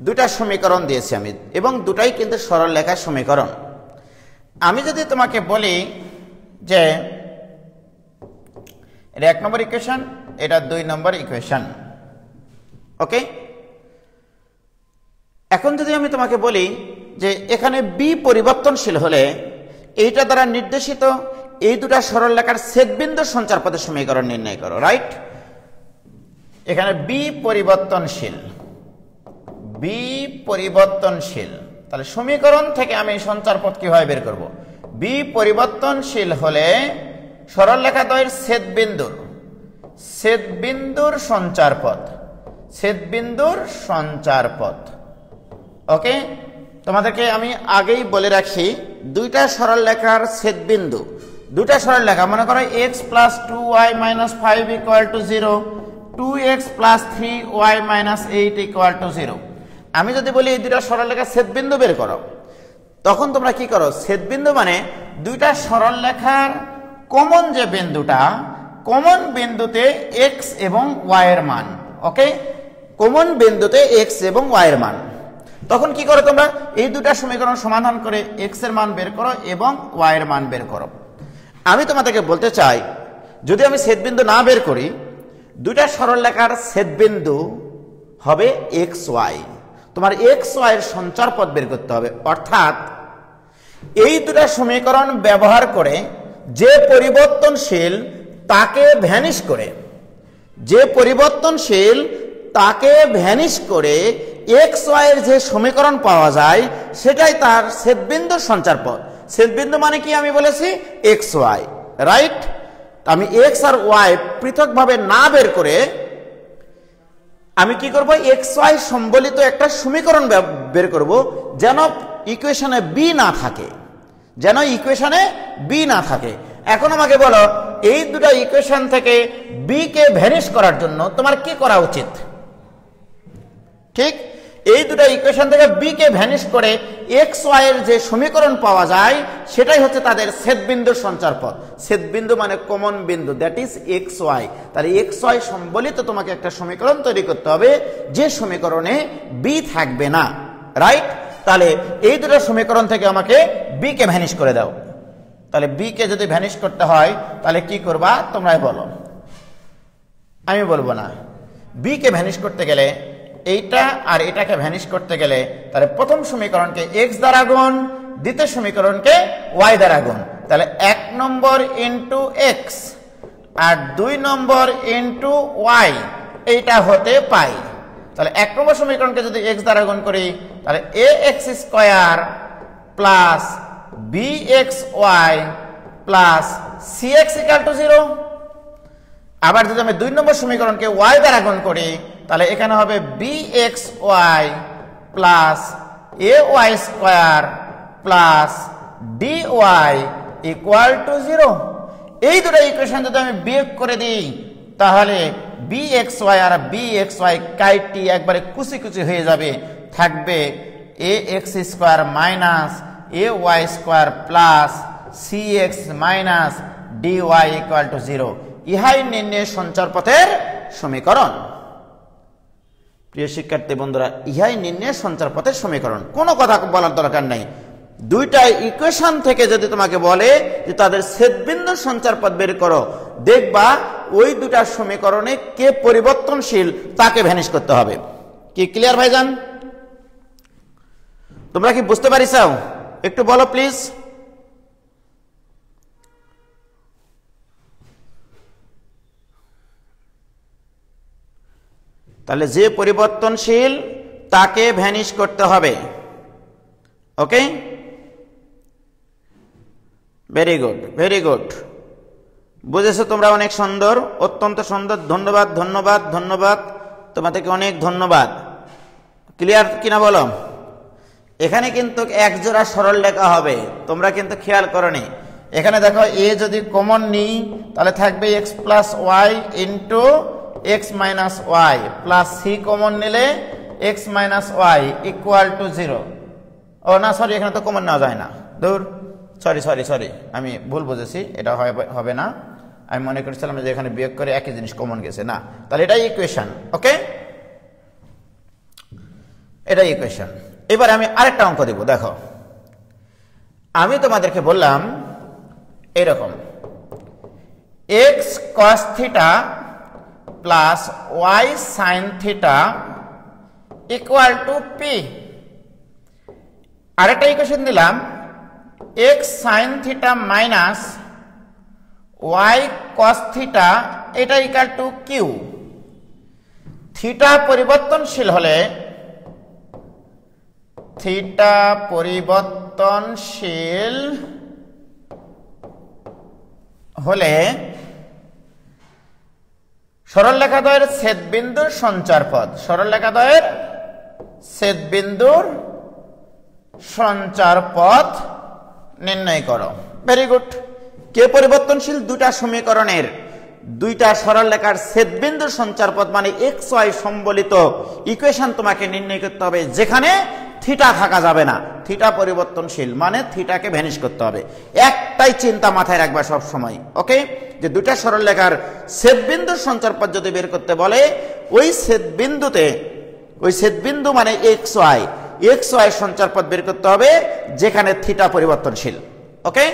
দুটা সমীকরণ দিয়েছি আমি, এবং দুটাই কিন্তু সরল লেখার সমীকরণ। আমি যদি তোমাকে বলি যে এটা 1 নম্বর ইকুয়েশন, এটা 2 নম্বর ইকুয়েশন। ওকে, এখন যদি আমি তোমাকে বলি যে এখানে বি পরিবর্তনশীল হলে এইটা দ্বারা নির্দেশিত এই দুটা সরলরেখার ছেদবিন্দুর সঞ্চার পথের সমীকরণ নির্ণয় করো, রাইট? এখানে বি পরিবর্তনশীল, বি পরিবর্তনশীল, তাহলে সমীকরণ থেকে আমি সঞ্চার পথ কিভাবে বের করব? বি পরিবর্তনশীল হলে সরলরেখা দ্বয়ের ছেদবিন্দুর সঞ্চার পথ, ছেদবিন্দুর সঞ্চার পথ। ওকে, তোমাদেরকে আমি আগেই বলে রাখি, দুইটা সরলরেখার ছেদবিন্দু, দুটা সরলরেখা মনে করো x + 2y - 5 = 0, 2x + 3y - 8 = 0। আমি যদি বলি এই দুইটা সরলরেখার ছেদবিন্দু বের করো, তখন তোমরা কি করো? ছেদবিন্দু মানে দুইটা সরলরেখার কমন যে বিন্দুটা, কমন বিন্দুতে x এবং y এর মান। ওকে, কমন বিন্দুতে x এবং y এর মান। তখন কি করো তোমরা? এই দুটা সমীকরণ সমাধান করে x এর মান বের করো এবং y এর মান বের করো। আমি তোমাদেরকে বলতে চাই, যদি আমি ছেদবিন্দু না বের করি, দুইটা সরলরেখার ছেদবিন্দু হবে xy, তোমার xy এর সঞ্চার পথ বের করতে হবে। অর্থাৎ এই দুটা সমীকরণ ব্যবহার করে যে পরিবর্তনশীল তাকে ভ্যানিশ করে, যে পরিবর্তনশীল তাকে ভ্যানিশ করে xy এর যে সমীকরণ পাওয়া যায়, সেটাই তার ছেদবিন্দুর সঞ্চার পথ। ছেদবিন্দু মানে কি আমি বলেছি? xy, right? আমি x আর y পৃথকভাবে না বের করে আমি কি করব? xy সম্বলিত একটা সমীকরণ বের করব, যেন ইকুয়েশনে b না থাকে, যেন ইকুয়েশনে b না থাকে। এখন আমাকে বলো, এই দুটো ইকুয়েশন থেকে b কে ভ্যানিশ করার জন্য তোমার কি করা উচিত? ঠিক, এই দুটো ইকুয়েশন থেকে b কে ভ্যানিশ করে xy এর যে সমীকরণ পাওয়া যায়, সেটাই হচ্ছে তাদের ছেদবিন্দুর সঞ্চার পথ। ছেদবিন্দু মানে কমন বিন্দু, দ্যাট ইজ xy। তাহলে xy সম্বলিত তোমাকে একটা সমীকরণ তৈরি করতে হবে, যে সমীকরণে b থাকবে না, রাইট? তাহলে এই দুটো সমীকরণ থেকে আমাকে b কে ভ্যানিশ করে দাও। তাহলে b কে যদি ভ্যানিশ করতে হয়, তাহলে কি করবা তোমরাই বলো, আমি বলবো না। b কে ভ্যানিশ করতে গেলে, এইটা আর এটাকে ভ্যানিশ করতে গেলে, তাহলে প্রথম সমীকরণকে x দ্বারা গুণ, দ্বিতীয় সমীকরণকে y দ্বারা গুণ। তাহলে 1 নম্বর ইন্টু x আর 2 নম্বর ইন্টু y, এইটা হতে পাই। তাহলে 1 নম্বর সমীকরণকে যদি x দ্বারা গুণ করি, তাহলে ax² plus bxy plus cx = 0। আবার যদি আমি 2 নম্বর সমীকরণকে y দ্বারা গুণ করি, তাহলে এখানে হবে bxy plus ay² plus dy = 0। এই দুটো ইকুয়েশন যদি আমি বিয়োগ করে দিই, তাহলে bxy আর bxy কাইটি একবারে কুচি কুচি হয়ে যাবে, থাকবে ax² minus ay² plus cx minus dy = 0। ইহাই নির্ণয় সঞ্চার পথের সমীকরণ। প্রিয় শিক্ষার্থী বন্ধুরা, ইহাই নির্ণয় সঞ্চার পথের সমীকরণ। কোনো কথা বলার দরকার নাই। দুইটা ইকুয়েশন থেকে যদি তোমাকে বলে যে তাদের ছেদবিন্দুর সঞ্চার পথ বের করো, দেখবা ওই দুটা সমীকরণে কে পরিবর্তনশীল তাকে ভ্যানিশ করতে হবে। কি ক্লিয়ার ভাইজান? তোমরা কি বুঝতে পারিসাও? একটু বলো প্লিজ। তাহলে যে পরিবর্তনশীল তাকে ভ্যানিশ করতে হবে। ওকে, ভেরি গুড, ভেরি গুড, বুঝেছো তোমরা? অনেক সুন্দর, অত্যন্ত সুন্দর। ধন্যবাদ, ধন্যবাদ, ধন্যবাদ, তোমাদেরকে অনেক ধন্যবাদ। ক্লিয়ার কিনা বলো? এখানে কিন্তু এক জোড়া সরল লেখা হবে, তোমরা কিন্তু খেয়াল করনি। এখানে দেখো, এ যদি কমন নিই, তাহলে থাকবে x plus y into x minus y plus c common নিলে x মাইনাস ওয়াই = 0। ও না, সরি, এখানে তো কমন নেওয়া যায় না, দূর, সরি সরি সরি, আমি ভুল বুঝেছি, এটা হবে না। আমি মনে করেছিলাম যে এখানে বিয়োগ করে একই জিনিস কমন গেছে, না। তাহলে এটাই ইকুয়েশন। ওকে, এটাই ইকুয়েশন। এবার আমি আরেকটা অঙ্ক দেব। দেখো, আমি তোমাদেরকে বললাম এরকম, x cos theta plus y sin theta = p। আরেকটা ইকুয়েশন দিলাম, x sin theta minus y cos theta এটা ইকুয়াল টু কিউ। থিটা পরিবর্তনশীল হলে সরলরেখাদ্বয়ের ছেদবিন্দুর সঞ্চারপথ, সরলরেখাদ্বয়ের ছেদবিন্দুর সঞ্চারপথ নির্ণয় করো। Very good. কে পরিবর্তনশীল? দুটা সমীকরণের দুইটা সরলরেখার ছেদবিন্দুর সঞ্চারপথ মানে এক্স ওয়াই সম্বলিত ইকুয়েশন তোমাকে নির্ণয় করতে হবে, যেখানে থিটা থাকা যাবে না। থিটা পরিবর্তনশীল মানে থিটাকে ভ্যানিশ করতে হবে। একটাই চিন্তা মাথায় রাখবা সব সময়, ওকে, যে দুইটা সরলরেখার ছেদবিন্দুর সঞ্চারপথ যদি বের করতে বলে, ওই ছেদবিন্দু মানে এক্স ওয়াই সঞ্চারপথ বের করতে হবে, যেখানে থিটা পরিবর্তনশীল। ওকে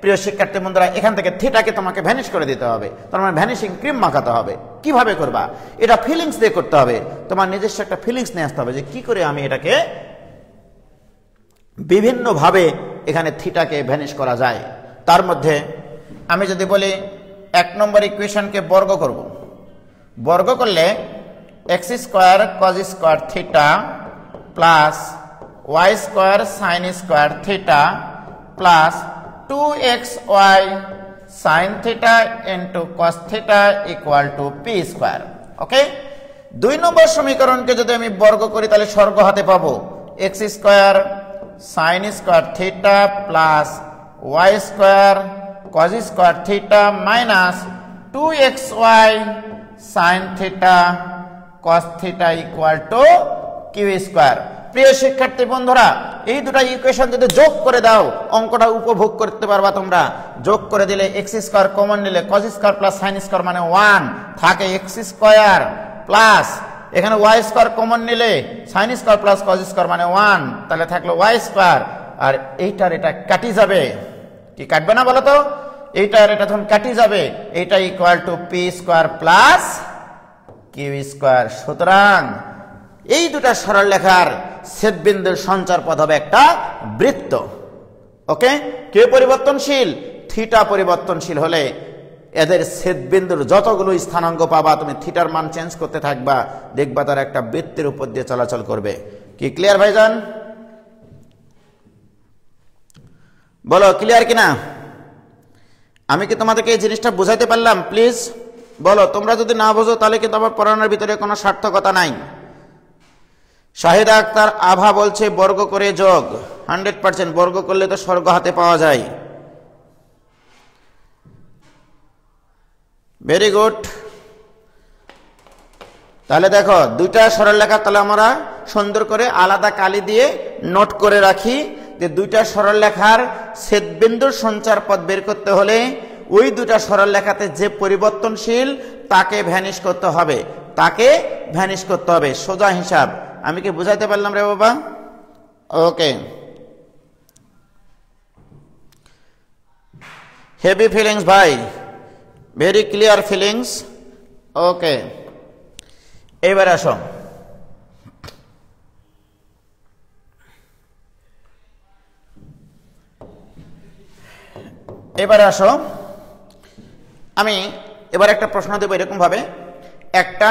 প্রিয় শিক্ষার্থী বন্ধুরা, এখান থেকে থিটাকে তোমাকে ভ্যানিশ করে দিতে হবে, তার মানে ভ্যানিশিং ক্রিম মাখাতে হবে। কিভাবে করবা? এটা ফিলিংস দিয়ে করতে হবে। তোমার নিজস্ব একটা ফিলিংস নিয়ে আসতে হবে যে কি করে আমি এটাকে বিভিন্নভাবে এখানে থিটাকে ভ্যানিশ করা যায়। তার মধ্যে আমি যদি বলি 1 নম্বর ইকুয়েশনকে বর্গ করব, বর্গ করলে x square cos square theta plus y square sine square theta plus 2xy sin theta into cos theta equal to p square। ওকে, 2 নম্বর সমীকরণকে যদি আমি বর্গ করি তাহলে স্বর্গ হাতে পাবো x square sin square theta plus y square cos square theta minus 2xy sin theta cos theta equal to q square. প্রিয় শিক্ষার্থী বন্ধুরা, এই দুটা ইকুয়েশন যদি যোগ করে দাও অঙ্কটা উপভোগ করতে পারবা তোমরা। যোগ করে দিলে এক্স স্কয়ার কমন নিলে cause square plus sine square মানে 1 থাকে এক্স স্কয়ার প্লাস এখানে ওয়াই স্কয়ার কমন নিলে sine square plus cos square মানে 1, তাহলে থাকলো ওয়াই স্কয়ার। আর এইটার এটা কাটি যাবে, কি কাটবে না বলো তো? এইটার এটা তখন কাটি যাবে, এইটা equal to p square plus q square. সুতরাং এই দুটা সরলরেখার ছেদবিন্দুর সঞ্চারপথ হবে একটা বৃত্ত। ওকে, কে পরিবর্তনশীল? থিটা পরিবর্তনশীল হলে এদের ছেদবিন্দুর যতগুলো স্থানাঙ্ক পাবা তুমি থিটার মান চেঞ্জ করতে থাকবা, দেখবা তার একটা বৃত্তের উপর দিয়ে চলাচল করবে। কি ক্লিয়ার ভাইজান? বলো ক্লিয়ার কিনা? আমি কি তোমাদেরকে এই জিনিসটা বুঝাইতে পারলাম? প্লিজ বলো। তোমরা যদি না বোঝো তাহলে কিন্তু আমার পড়ানোর ভিতরে কোনো সার্থকতা নাই। শাহিদা আক্তার আভা বলছে বর্গ করে যোগ। 100% বর্গ করলে তো স্বর্গ হাতে পাওয়া যায়। Very good. তাহলে দেখো দুইটা সরলরেখা, তাহলে আমরা সুন্দর করে আলাদা কালি দিয়ে নোট করে রাখি যে দুইটা সরলরেখার ছেদবিন্দুর সঞ্চারপথ বের করতে হলে ওই দুটা সরলরেখাতে যে পরিবর্তনশীল তাকে ভ্যানিশ করতে হবে, সোজা হিসাব। আমি কি বুঝাইতে পারলাম রে বাবা? ওকে, হেভি ফিলিংস ভাই, ভেরি ক্লিয়ার ফিলিংস। ওকে, এবার আসো আমি এবার একটা প্রশ্ন দেব এরকম ভাবে, একটা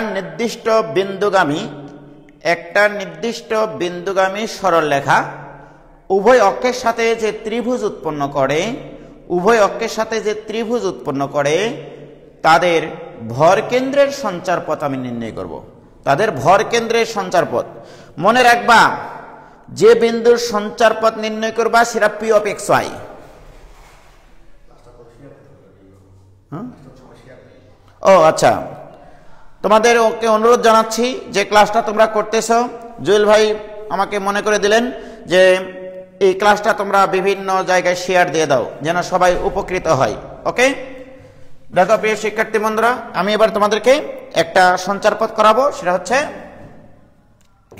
নির্দিষ্ট বিন্দুগামী সরলরেখা উভয় অক্ষের সাথে যে ত্রিভুজ উৎপন্ন করে তাদের ভরকেন্দ্রের সঞ্চারপথ আমি নির্ণয় করব। তাদের ভরকেন্দ্রের সঞ্চারপথ মনে রাখবা, যে বিন্দুর সঞ্চারপথ নির্ণয় করবা সেটা পি অফ এক্স ওয়াই। ও আচ্ছা, তোমাদের ওকে অনুরোধ জানাচ্ছি যে ক্লাসটা তোমরা করতেছো, জুয়েল ভাই আমাকে মনে করে দিলেন যে এই ক্লাসটা তোমরা বিভিন্ন জায়গায় শেয়ার দিয়ে দাও যেন সবাই উপকৃত হয়। ওকে, দেখো প্রিয় শিক্ষার্থী বন্ধুরা, আমি এবার তোমাদেরকে একটা সঞ্চারপথ করাবো। সেটা হচ্ছে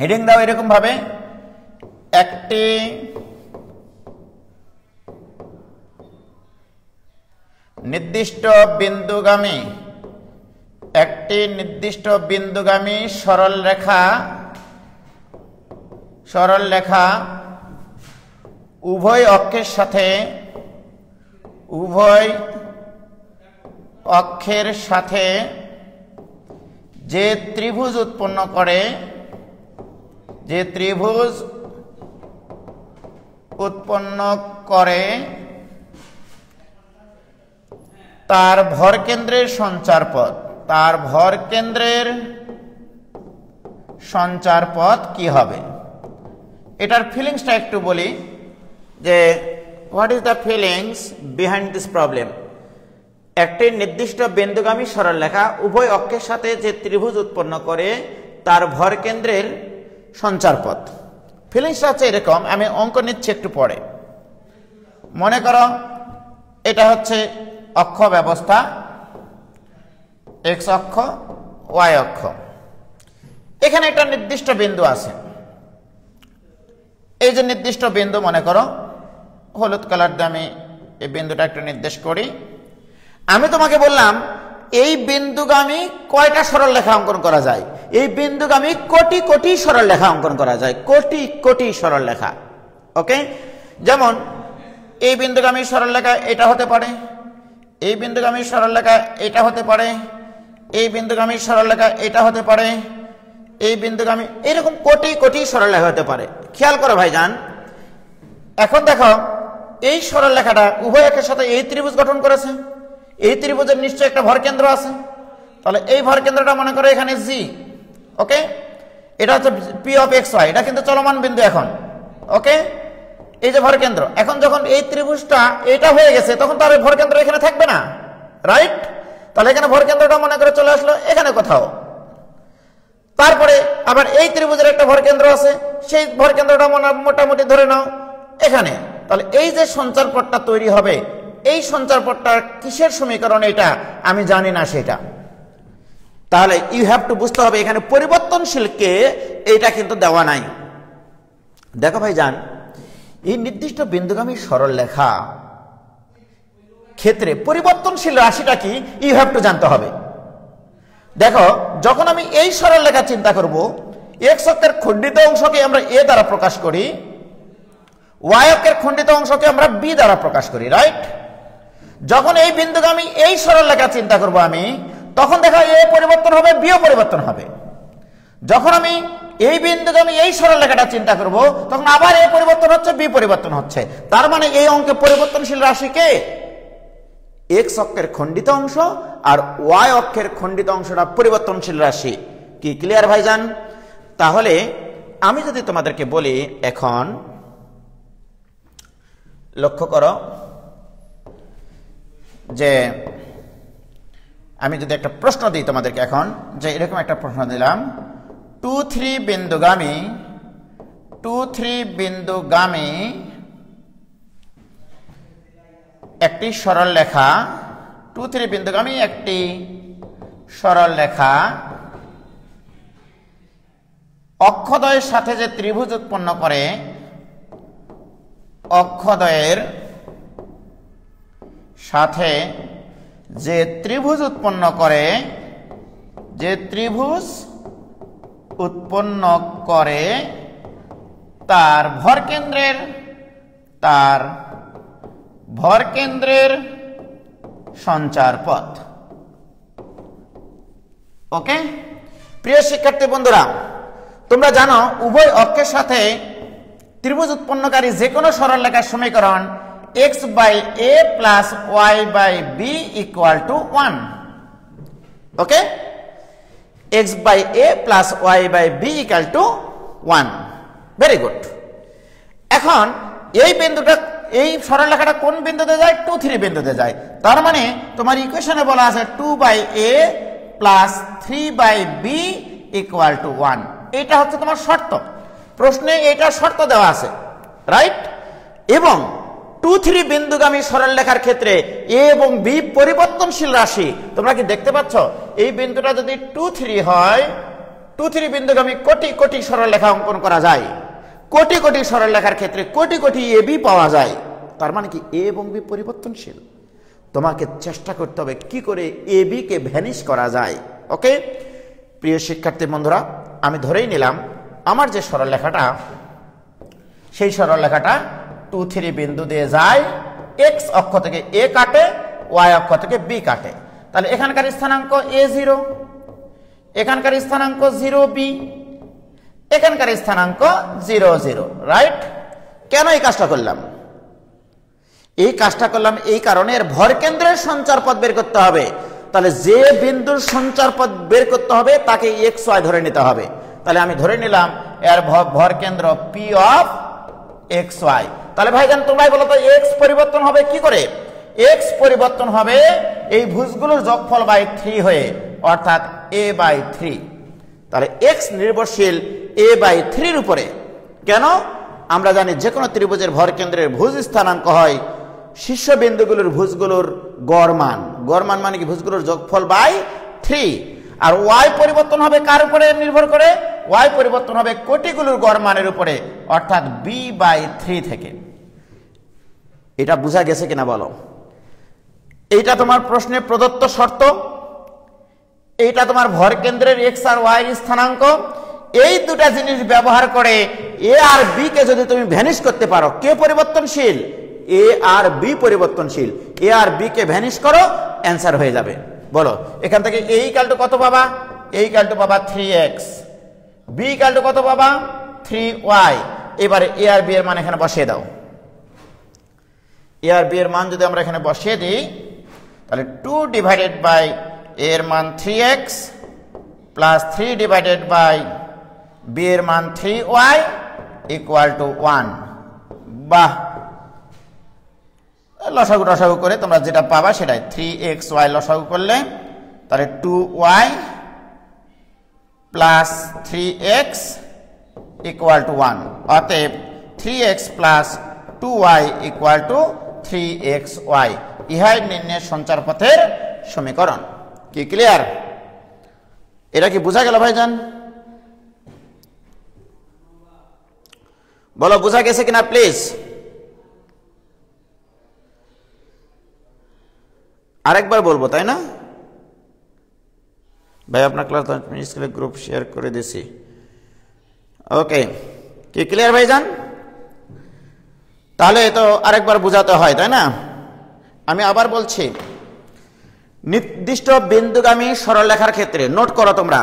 হেডিং দাও এরকম ভাবে, একটি নির্দিষ্ট বিন্দুগামী সরলরেখা উভয় অক্ষের সাথে যে ত্রিভুজ উৎপন্ন করে, যে ত্রিভুজ উৎপন্ন করে তার ভরকেন্দ্রের সঞ্চার পথ, তার ভরকেন্দ্রের সঞ্চার পথ কি হবে? এটার ফিলিংসটা একটু বলি যে what is the feelings behind this problem. একটি নির্দিষ্ট বিন্দুগামী সরলরেখা উভয় অক্ষের সাথে যে ত্রিভুজ উৎপন্ন করে তার ভরকেন্দ্রের সঞ্চার পথ। ফিলিংসটা হচ্ছে এরকম, আমি অঙ্ক নিচ্ছি একটু পরে। মনে করো এটা হচ্ছে অক্ষ ব্যবস্থা, এক্স অক্ষ, ওয়াই অক্ষ। এখানে একটা নির্দিষ্ট বিন্দু আছে। এই যে নির্দিষ্ট বিন্দু, মনে করো হলুদ কালার দিয়ে আমি এই বিন্দুটা একটু নির্দেশ করি। আমি তোমাকে বললাম এই বিন্দুগামী কয়টা সরলরেখা অঙ্কন করা যায়? এই বিন্দুগামী কোটি কোটি সরলরেখা অঙ্কন করা যায়, কোটি কোটি সরলরেখা। ওকে, যেমন এই বিন্দুগামী সরলরেখা এটা হতে পারে, এই বিন্দুগামী সরলরেখা এটা হতে পারে, এই বিন্দুগামী সরলরেখা এটা হতে পারে, এই বিন্দুগামী, এরকম কোটি কোটি সরলরেখা হতে পারে। খেয়াল করো ভাইজান, এখন দেখো এই সরলরেখাটা উভয় অক্ষের সাথে এই ত্রিভুজ গঠন করেছে। এই ত্রিভুজের নিশ্চয় একটা ভরকেন্দ্র আছে, তাহলে এই ভরকেন্দ্রটা মনে করো এখানে জি। ওকে, এটা হচ্ছে পি অফ এক্স ওয়াই, এটা কিন্তু চলমান বিন্দু এখন। ওকে, এই যে ভরকেন্দ্র, এখন যখন এই ত্রিভুজটা এটা হয়ে গেছে তখন তার ভরকেন্দ্র এখানে থাকবে না, রাইট? তাহলে এখানে ভরকেন্দ্রটা মনে করে চলে আসলো এখানে কোথাও। তারপরে আবার এই ত্রিভুজের একটা ভরকেন্দ্র আছে, সেই ভরকেন্দ্রটা মোটামুটি ধরে নাও এখানে। তাহলে এই যে সঞ্চার পথটা তৈরি হবে, এই সঞ্চার পথটা কিসের সমীকরণ এটা আমি জানি না সেটা। তাহলে ইউ হ্যাভ টু বুঝতে হবে এখানে পরিবর্তনশীলকে এটা কিন্তু দেওয়া নাই। দেখো ভাইজান, এই নির্দিষ্ট বিন্দুগামী সরলরেখা ক্ষেত্রে পরিবর্তনশীল রাশিটা কি ইউ হ্যাভ টু জানতে হবে। দেখো, যখন আমি এই সরলরেখা চিন্তা করব, এক্স অক্ষের খণ্ডিত অংশকে আমরা এ দ্বারা প্রকাশ করি, ওয়াই অক্ষের খণ্ডিত অংশকে আমরা বি দ্বারা প্রকাশ করি, রাইট? যখন এই বিন্দুগামী এই সরলরেখা চিন্তা করব আমি, তখন দেখো এ পরিবর্তন হবে, বিও পরিবর্তন হবে। যখন আমি এই বিন্দুগামী এই সরলরেখাটা চিন্তা করব, তখন আবার এ পরিবর্তন হচ্ছে, বি পরিবর্তন হচ্ছে। তার মানে এই অঙ্কে পরিবর্তনশীল রাশি কে? এক্স অক্ষের খণ্ডিত অংশ, আর ওয়াই অক্ষের খণ্ডিত অংশটা পরিবর্তনশীল রাশি। কি ক্লিয়ার ভাইজান? তাহলে আমি যদি তোমাদেরকে বলি, এখন লক্ষ্য করো যে আমি যদি একটা প্রশ্ন দিই তোমাদেরকে এখন, যে এরকম একটা প্রশ্ন দিলাম, 2-3 বিন্দুগামী একটি সরলরেখা, 2-3 বিন্দুগামী একটি সরলরেখা অক্ষদ্বয়ের সাথে যে ত্রিভুজ উৎপন্ন করে, অক্ষদ্বয়ের সাথে যে ত্রিভুজ উৎপন্ন করে, যে ত্রিভুজ উৎপন্ন করে তার ভরকেন্দ্রের সঞ্চার পথ। ওকে, প্রিয় শিক্ষার্থী বন্ধুরা, তোমরা জানো উভয় অক্ষের সাথে ত্রিভুজ উৎপন্নকারী যে কোনো সরলরেখার সমীকরণ x/a + y/b = 1। ওকে, x/a + y/b = 1। Very good. এখন এই বিন্দুটা, এই সরলরেখাটা কোন বিন্দুতে যায়? 2-3 বিন্দুতে যায়। তার মানে তোমার ইকুয়েশনে বলা আছে 2/a + 3/b = 1। এটা হচ্ছে তোমার শর্ত, প্রশ্নে এটা শর্ত দেওয়া আছে, রাইট? এবং 2-3 বিন্দুগামী সরলরেখার ক্ষেত্রে এ এবং বি পরিবর্তনশীল রাশি। তোমরা কি দেখতে পাচ্ছ? এই বিন্দুটা যদি 2-3 হয়, 2-3 বিন্দুগামী কোটি কোটি সরলরেখা অঙ্কন করা যায়। কোটি কোটি সরলরেখার ক্ষেত্রে কোটি কোটি এ বি পাওয়া যায়। তার মানে কি এ এবং বি পরিবর্তনশীল। তোমাকে চেষ্টা করতে হবে কি করে এ বি কে ভ্যানিশ করা যায়। ওকে, প্রিয় শিক্ষার্থী বন্ধুরা, আমি ধরেই নিলাম আমার যে সরলরেখাটা, সেই সরলরেখাটা 2-3 বিন্দু দিয়ে যায়, এক্স অক্ষ থেকে এ কাটে, ওয়াই অক্ষ থেকে বি কাটে। তাহলে এখানকার স্থানাঙ্ক a0, এখানকার স্থানাঙ্ক 0b, এখানকার স্থানাঙ্ক 0 0, রাইট? কেন এই কাজটা করলাম? এই কাজটা করলাম এই কারণে এর ভর কেন্দ্রের সঞ্চার পথ বের করতে হবে। তাহলে যে বিন্দুর সঞ্চার পথ বের করতে হবে তাকে xy ধরে নিতে হবে। তাহলে আমি ধরে নিলাম এর ভর কেন্দ্র p অফ xy। তাহলে ভাইজান তোমরাই বলো তো x পরিবর্তন হবে কি করে? x পরিবর্তন হবে এই ভুজগুলোর যোগফল বাই 3 হয়ে, অর্থাৎ a বাই 3। তাহলে x নির্ভরশীল a বাই 3 এর উপরে। কেন? আমরা জানি যে কোনো ত্রিভুজের ভর কেন্দ্রের ভুজ স্থানাঙ্ক হয় শীর্ষবিন্দুগুলোর ভুজগুলোর গড় মান। গড় মান মানে কি? ভুজগুলোর যোগফল বাই 3। আর y পরিবর্তন হবে কার উপরে নির্ভর করে? y পরিবর্তন হবে কোটিগুলোর গড় মানের উপরে, অর্থাৎ b বাই 3 থেকে। এটা বোঝা গেছে কিনা বলো? এইটা তোমার প্রশ্নে প্রদত্ত শর্ত, এইটা তোমার ভর কেন্দ্রের x আর y এর স্থানাঙ্ক। এই দুটা জিনিস ব্যবহার করে a আর b কে যদি তুমি ভ্যানিশ করতে পারো, কে পরিবর্তনশীল? a আর b পরিবর্তনশীল। a আর b কে ভ্যানিশ করো, অ্যান্সার হয়ে যাবে। বলো এখান থেকে a ইকুয়াল টু কত পাবা? a ইকুয়াল টু পাবা 3x, b ইকুয়াল টু কত পাবা? 3y। এবারে a আর b এর মান এখানে বসিয়ে দাও। a আর b এর মান যদি আমরা এখানে বসিয়ে দিই, তাহলে 2 ডিভাইডেড বাই a এর মান 3x plus 3 divided by b এর মান 3y ইকুয়াল টু 1। বাহ, লসাগু টসাগু করে তোমরা যেটা পাবা সেটাই। 3xy লসাগু করলে তাহলে 2y plus 3x equal to 1। অতএব 3x plus 2y equal to 3xy। ইহাই নির্ণয় সঞ্চার পথের সমীকরণ। কি ক্লিয়ার? এটা কি বোঝা গেল ভাইজান? বলো বোঝা গেছে কিনা প্লিজ? আরেকবার বলবো, তাই না ভাই? আপনার ক্লাস স্কুলে গ্রুপ শেয়ার করে দিছি। ওকে, কি ক্লিয়ার ভাইজান? তাহলে তো আরেকবার বোঝাতে হয়, তাই না? আমি আবার বলছি, নির্দিষ্ট বিন্দুগামী সরলরেখার ক্ষেত্রে নোট করো তোমরা,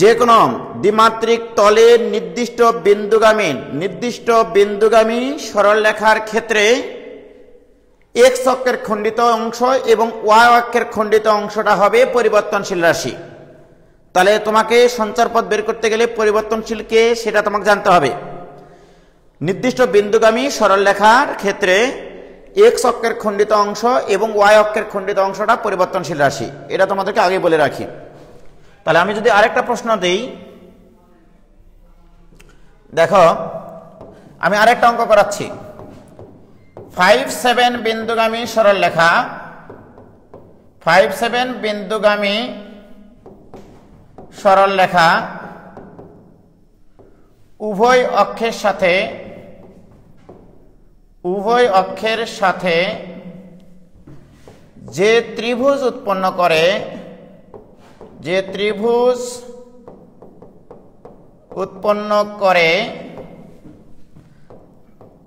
যে কোনো দ্বিমাত্রিক তলের নির্দিষ্ট বিন্দুগামী সরলরেখার ক্ষেত্রে x অক্ষের খণ্ডিত অংশ এবং y অক্ষের খণ্ডিত অংশটা হবে পরিবর্তনশীল রাশি। তাহলে তোমাকে সঞ্চার পথ বের করতে গেলে পরিবর্তনশীল কে সেটা তোমাকে জানতে হবে। নির্দিষ্ট বিন্দুগামী সরলরেখার ক্ষেত্রে x অক্ষের খণ্ডিত অংশ এবং y অক্ষের খণ্ডিত অংশটা পরিবর্তনশীল রাশি, এটা তোমাদেরকে আগে বলে রাখি। তাহলে আমি যদি আরেকটা প্রশ্ন দেই, দেখো আমি আরেকটা অঙ্ক করাচ্ছি। 5-7 বিন্দুগামী সরলরেখা, 5-7 বিন্দুগামী সরলরেখা উভয় অক্ষের সাথে যে ত্রিভুজ উৎপন্ন করে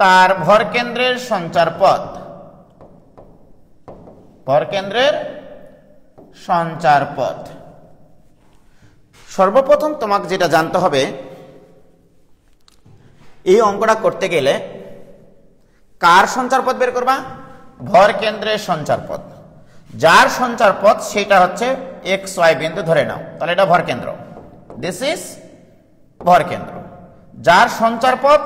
তার ভরকেন্দ্রের সঞ্চার পথ। সর্বপ্রথম তোমাকে যেটা জানতে হবে, এই অঙ্কটা করতে গেলে কার সঞ্চার পথ বের করবা? ভরকেন্দ্রের সঞ্চার পথ। যার সঞ্চার পথ সেটা হচ্ছে xy বিন্দু ধরে নাও, তাহলে এটা ভরকেন্দ্র। This is ভরকেন্দ্র। যার সঞ্চার পথ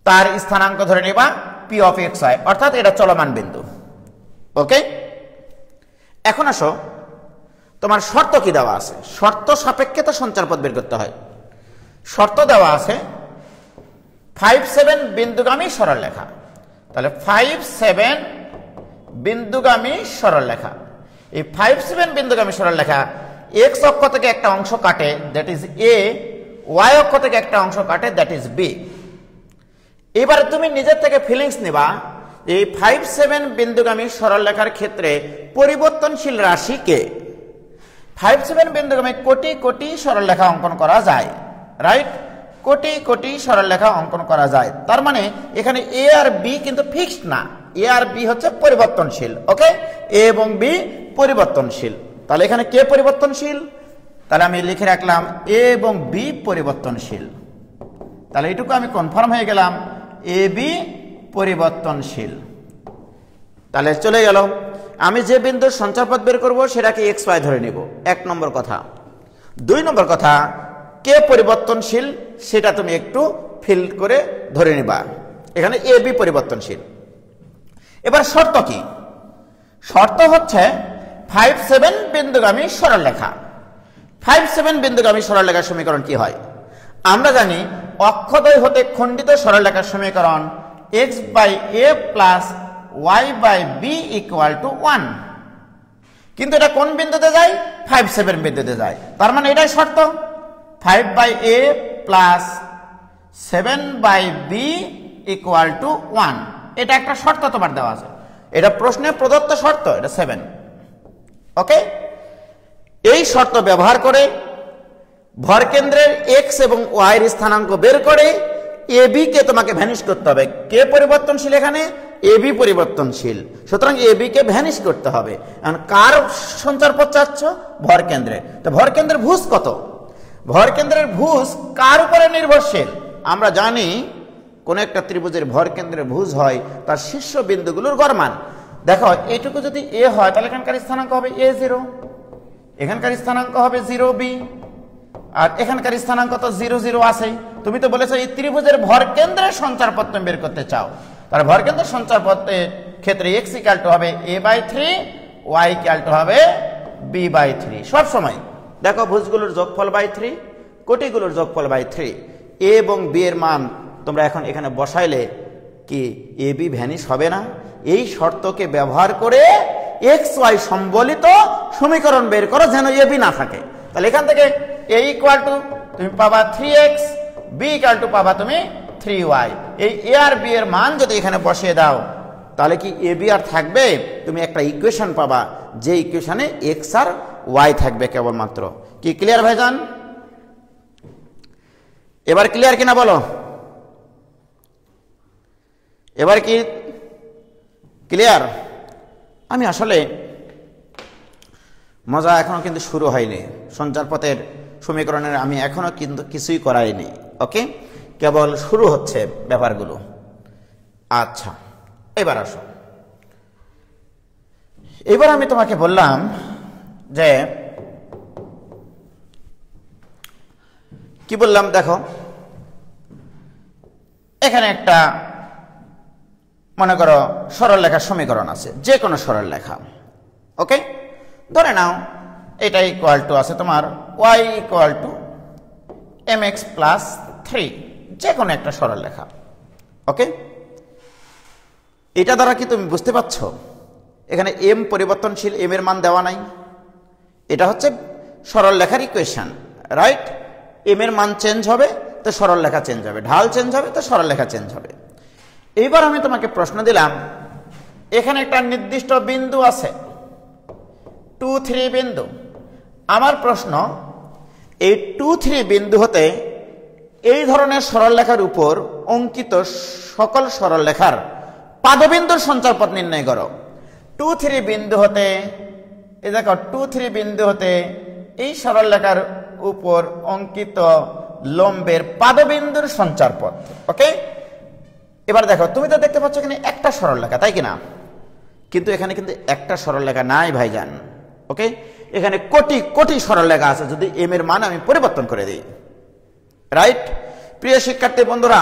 তার স্থানাঙ্ক ধরে নিবা p অফ xy, অর্থাৎ এটা চলমান বিন্দু। ওকে, এখন আসো তোমার শর্ত কি দেওয়া আছে? শর্ত সাপেক্ষে তো সঞ্চার পথ বের করতে হয়। শর্ত দেওয়া আছে 5-7 বিন্দুগামী সরলরেখা। তাহলে 5-7 বিন্দুগামী সরলরেখা, এই 5-7 বিন্দুগামী সরলরেখা x অক্ষ থেকে একটা অংশ কাটে, দ্যাট ইজ a, y অক্ষ থেকে একটা অংশ কাটে, দ্যাট ইজ b। এবারে তুমি নিজের থেকে ফিলিংস নিবা, এই 5-7 বিন্দুগামী সরলরেখার ক্ষেত্রে পরিবর্তনশীল রাশি কে? 5-7 বিন্দুগামী কোটি কোটি সরলরেখা অঙ্কন করা যায়, রাইট? কোটি কোটি সরলরেখা অঙ্কন করা যায়। তার মানে এখানে a আর b কিন্তু ফিক্সড না, a আর b হচ্ছে পরিবর্তনশীল। ওকে, এ এবং বি পরিবর্তনশীল। তাহলে এখানে কে পরিবর্তনশীল? তাহলে আমি লিখে রাখলাম এ এবং বি পরিবর্তনশীল। তাহলে এটুকু আমি কনফার্ম হয়ে গেলাম এ বি পরিবর্তনশীল। তাহলে চলে গেল। আমি যে বিন্দুর সঞ্চারপথ বের করব সেটাকে এক্স ওয়াই ধরে নিব, 1 নম্বর কথা। 2 নম্বর কথা, কে পরিবর্তনশীল সেটা তুমি একটু ফিল করে ধরে নিবা। এখানে এ বি পরিবর্তনশীল। এবার শর্ত কি? শর্ত হচ্ছে 5-7 বিন্দুগামী সরলরেখা। 5-7 বিন্দুগামী সরলরেখার সমীকরণ কি হয়? আমরা জানি অক্ষদ্বয় হতে খণ্ডিত সরলরেখার সমীকরণ x by a plus y by b equal to 1। কিন্তু এটা কোন বিন্দুতে যায়? 5-7 বিন্দুতে যায়। তার মানে এটাই শর্ত, 5 by a plus 7 by b equal to 1। এটা একটা শর্ত তোমার দেওয়া আছে, এটা প্রশ্নে প্রদত্ত শর্ত, এটা 7। ওকে, এই শর্ত ব্যবহার করে ভরকেন্দ্রের x এবং y এর স্থানাঙ্ক বের করে এ বি কে তোমাকে ভ্যানিশ করতে হবে। কে পরিবর্তনশীল? এখানে এ বি পরিবর্তনশীল, সুতরাং এ বি কে ভ্যানিশ করতে হবে। এখন কার সঞ্চারপথ চাচ্ছ? ভরকেন্দ্রের। তো ভরকেন্দ্রের ভুজ কত? ভরকেন্দ্রের ভুজ কার উপরে নির্ভরশীল? আমরা জানি কোন একটা ত্রিভুজের ভরকেন্দ্রের ভুজ হয় তার শীর্ষ বিন্দুগুলোর গড়মান। দেখো এইটুকু যদি এ হয় তাহলে এখানকার স্থানাঙ্ক হবে a0, এখানকার স্থানাঙ্ক হবে 0b, আর এখানকার স্থানাঙ্ক তো 0 আছে। তুমি তো বলেছো এই ত্রিভুজের ভরকেন্দ্রের সঞ্চারপথ তুমি বের করতে চাও, তার ভরকেন্দ্রের সঞ্চারপথের ক্ষেত্রে x ইকুয়াল টু হবে a/3, y ইকুয়াল টু হবে b/3। সব সময় দেখো ভুজগুলোর যোগফল বাই 3, কোটিগুলোর যোগফল বাই 3। এ এবং বি এর মান তোমরা এখন এখানে বসাইলে কি এ বি ভ্যানিশ হবে না? এই শর্তকে ব্যবহার করে এক্স ওয়াই সম্বলিত সমীকরণ বের করো যেন এ বি না থাকে। তাহলে এখান থেকে a ইকুয়াল টু তুমি পাবা 3x, b ইকুয়াল টু পাবা তুমি 3y। এই a আর b এর মান যদি এখানে বসিয়ে দাও তাহলে কি এ বি আর থাকবে? তুমি একটা ইকুয়েশন পাবা, যে ইকুয়েশনে x আর y থাকবে কেবলমাত্র। কি ক্লিয়ার ভাইজান? এবার ক্লিয়ার কিনা বলো? এবার কি ক্লিয়ার? আমি আসলে মজা এখনো কিন্তু শুরু হয়নি, সঞ্চারপথের সমীকরণের আমি এখনো কিন্তু কিছুই করাইনি। ওকে, কেবল শুরু হচ্ছে ব্যাপারগুলো। আচ্ছা, এবার আসো। এবার আমি তোমাকে বললাম যে কি বললাম, দেখো এখানে একটা মনে করো সরলরেখার সমীকরণ আছে, যে কোনো সরলরেখা। ওকে, ধরে নাও এটা ইকুয়াল টু আছে তোমার y equal to mx plus 3, যে কোনো একটা সরলরেখা। ওকে, এটা দ্বারা কি তুমি বুঝতে পারছো এখানে m পরিবর্তনশীল, m এর মান দেওয়া নাই। এটা হচ্ছে সরলরেখার ইকুয়েশন, রাইট? m এর মান চেঞ্জ হবে তো সরলরেখা চেঞ্জ হবে, ঢাল চেঞ্জ হবে তো সরলরেখা চেঞ্জ হবে। এইবার আমি তোমাকে প্রশ্ন দিলাম, এখানে একটা নির্দিষ্ট বিন্দু আছে 2-3 বিন্দু। আমার প্রশ্ন, এই 2-3 বিন্দু হতে এই ধরনের সরলরেখার উপর অঙ্কিত সকল সরলরেখার পাদবিন্দুর সঞ্চারপথ নির্ণয় করো। 2-3 বিন্দু হতে, এই দেখো 2-3 বিন্দু হতে এই সরলরেখার উপর অঙ্কিত লম্বের পাদবিন্দুর সঞ্চারপথ। ওকে, এবার দেখো তুমি তো দেখতে পাচ্ছ এখানে একটা সরলরেখা, তাই কিনা? কিন্তু এখানে কিন্তু একটা সরলরেখা নাই ভাইজান। ওকে, এখানে কোটি কোটি সরলরেখা আছে যদি এম এর মান আমি পরিবর্তন করে দিই, রাইট? প্রিয় শিক্ষার্থী বন্ধুরা,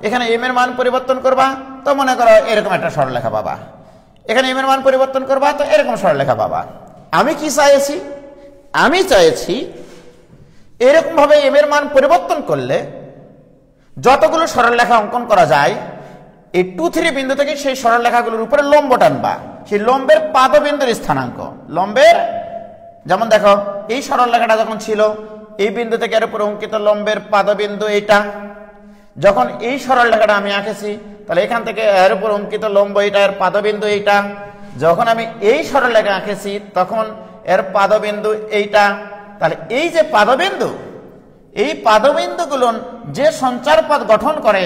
এখানে এম এর মান পরিবর্তন করবা তো মনে করো এরকম একটা সরলরেখা পাবা, এখানে এম এর মান পরিবর্তন করবা তো এরকম সরলরেখা পাবা। আমি কি চাইছি? আমি চাইছি এরকম ভাবে এম এর মান পরিবর্তন করলে যতগুলো সরলরেখা অঙ্কন করা যায়, এই 2-3 বিন্দু থেকে সেই সরলরেখাগুলোর উপরে লম্ব টানবা, সেই লম্বের পাদবিন্দুর স্থানাঙ্ক, লম্বের, যেমন দেখো এই সরলরেখাটা যখন ছিল এই বিন্দু থেকে এর উপর অঙ্কিত লম্বের পাদবিন্দু এইটা, যখন এই সরলরেখাটা আমি আঁকেছি তাহলে এখান থেকে এর উপর অঙ্কিত লম্ব এইটা, এর পাদবিন্দু এইটা। যখন আমি এই সরলরেখা আঁকেছি তখন এর পাদবিন্দু এইটা। তাহলে এই যে পাদবিন্দু, এই পাদবিন্দুগুলো যে সঞ্চারপথ গঠন করে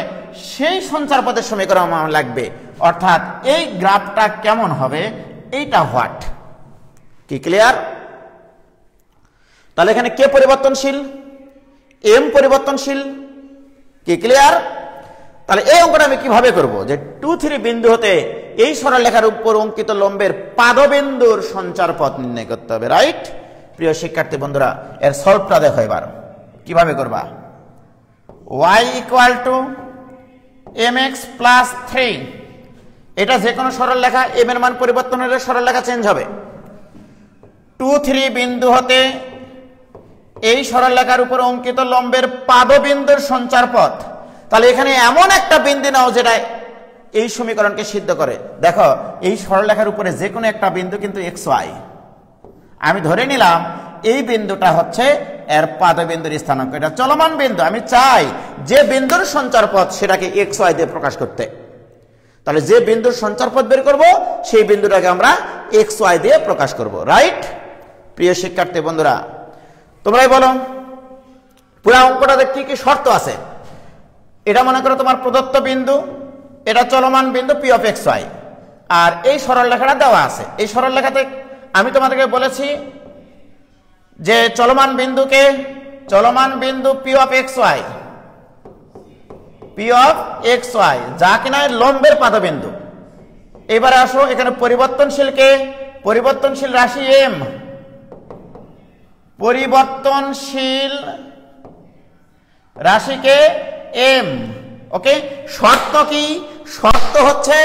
সেই সঞ্চারপথের সমীকরণ আমার লাগবে। অর্থাৎ এই গ্রাফটা কেমন হবে, এইটা হোয়াট, কি ক্লিয়ার? তাহলে এখানে কে পরিবর্তনশীল? এম পরিবর্তনশীল, কি ক্লিয়ার? তাহলে এই অঙ্কটা আমি কিভাবে করব, যে 2, 3 বিন্দু হতে এই সরলরেখার উপর অঙ্কিত লম্বের পাদবিন্দুর সঞ্চার পথ নির্ণয় করতে হবে, রাইট? প্রিয় শিক্ষার্থী বন্ধুরা, এর সলভটা দেখো এবার কিভাবে করবা। y = mx + 3, এটা যে কোনো সরলরেখা, m এর মান পরিবর্তন হলে সরলরেখা চেঞ্জ হবে। 2, 3 বিন্দু হতে এই সরলরেখার উপর অঙ্কিত লম্বের পাদবিন্দুর সঞ্চার পথ। তাহলে এখানে এমন একটা বিন্দু নাও যেটা এই সমীকরণকে সিদ্ধ করে। দেখো এই সরলরেখার উপরে যে কোনো একটা বিন্দু কিন্তু xy, আমি ধরে নিলাম এই বিন্দুটা হচ্ছে এর পাদবিন্দুর স্থানাঙ্ক, এটা চলমান বিন্দু। আমি চাই যে বিন্দুর সঞ্চার পথ সেটাকে xy দিয়ে প্রকাশ করতে। তাহলে যে বিন্দুর সঞ্চার পথ বের করব সেই বিন্দুটাকে আমরা xy দিয়ে প্রকাশ করব, রাইট? প্রিয় শিক্ষার্থী বন্ধুরা, তোমরাই বলো পুরো অঙ্কটাতে কি কি শর্ত আছে। এটা মনে করো তোমার প্রদত্ত বিন্দু, এটা চলমান বিন্দু p of xy, আর এই সরলরেখাটা দেওয়া আছে। এই সরলরেখাতে আমি তোমাদেরকে বলেছি যে চলমান বিন্দু p of xy, যা কিনা লম্বের পাদবিন্দু। এবারে আসো এখানে পরিবর্তনশীল রাশি m, পরিবর্তনশীল রাশিকে m, ওকে? শর্ত কি? শর্ত হচ্ছে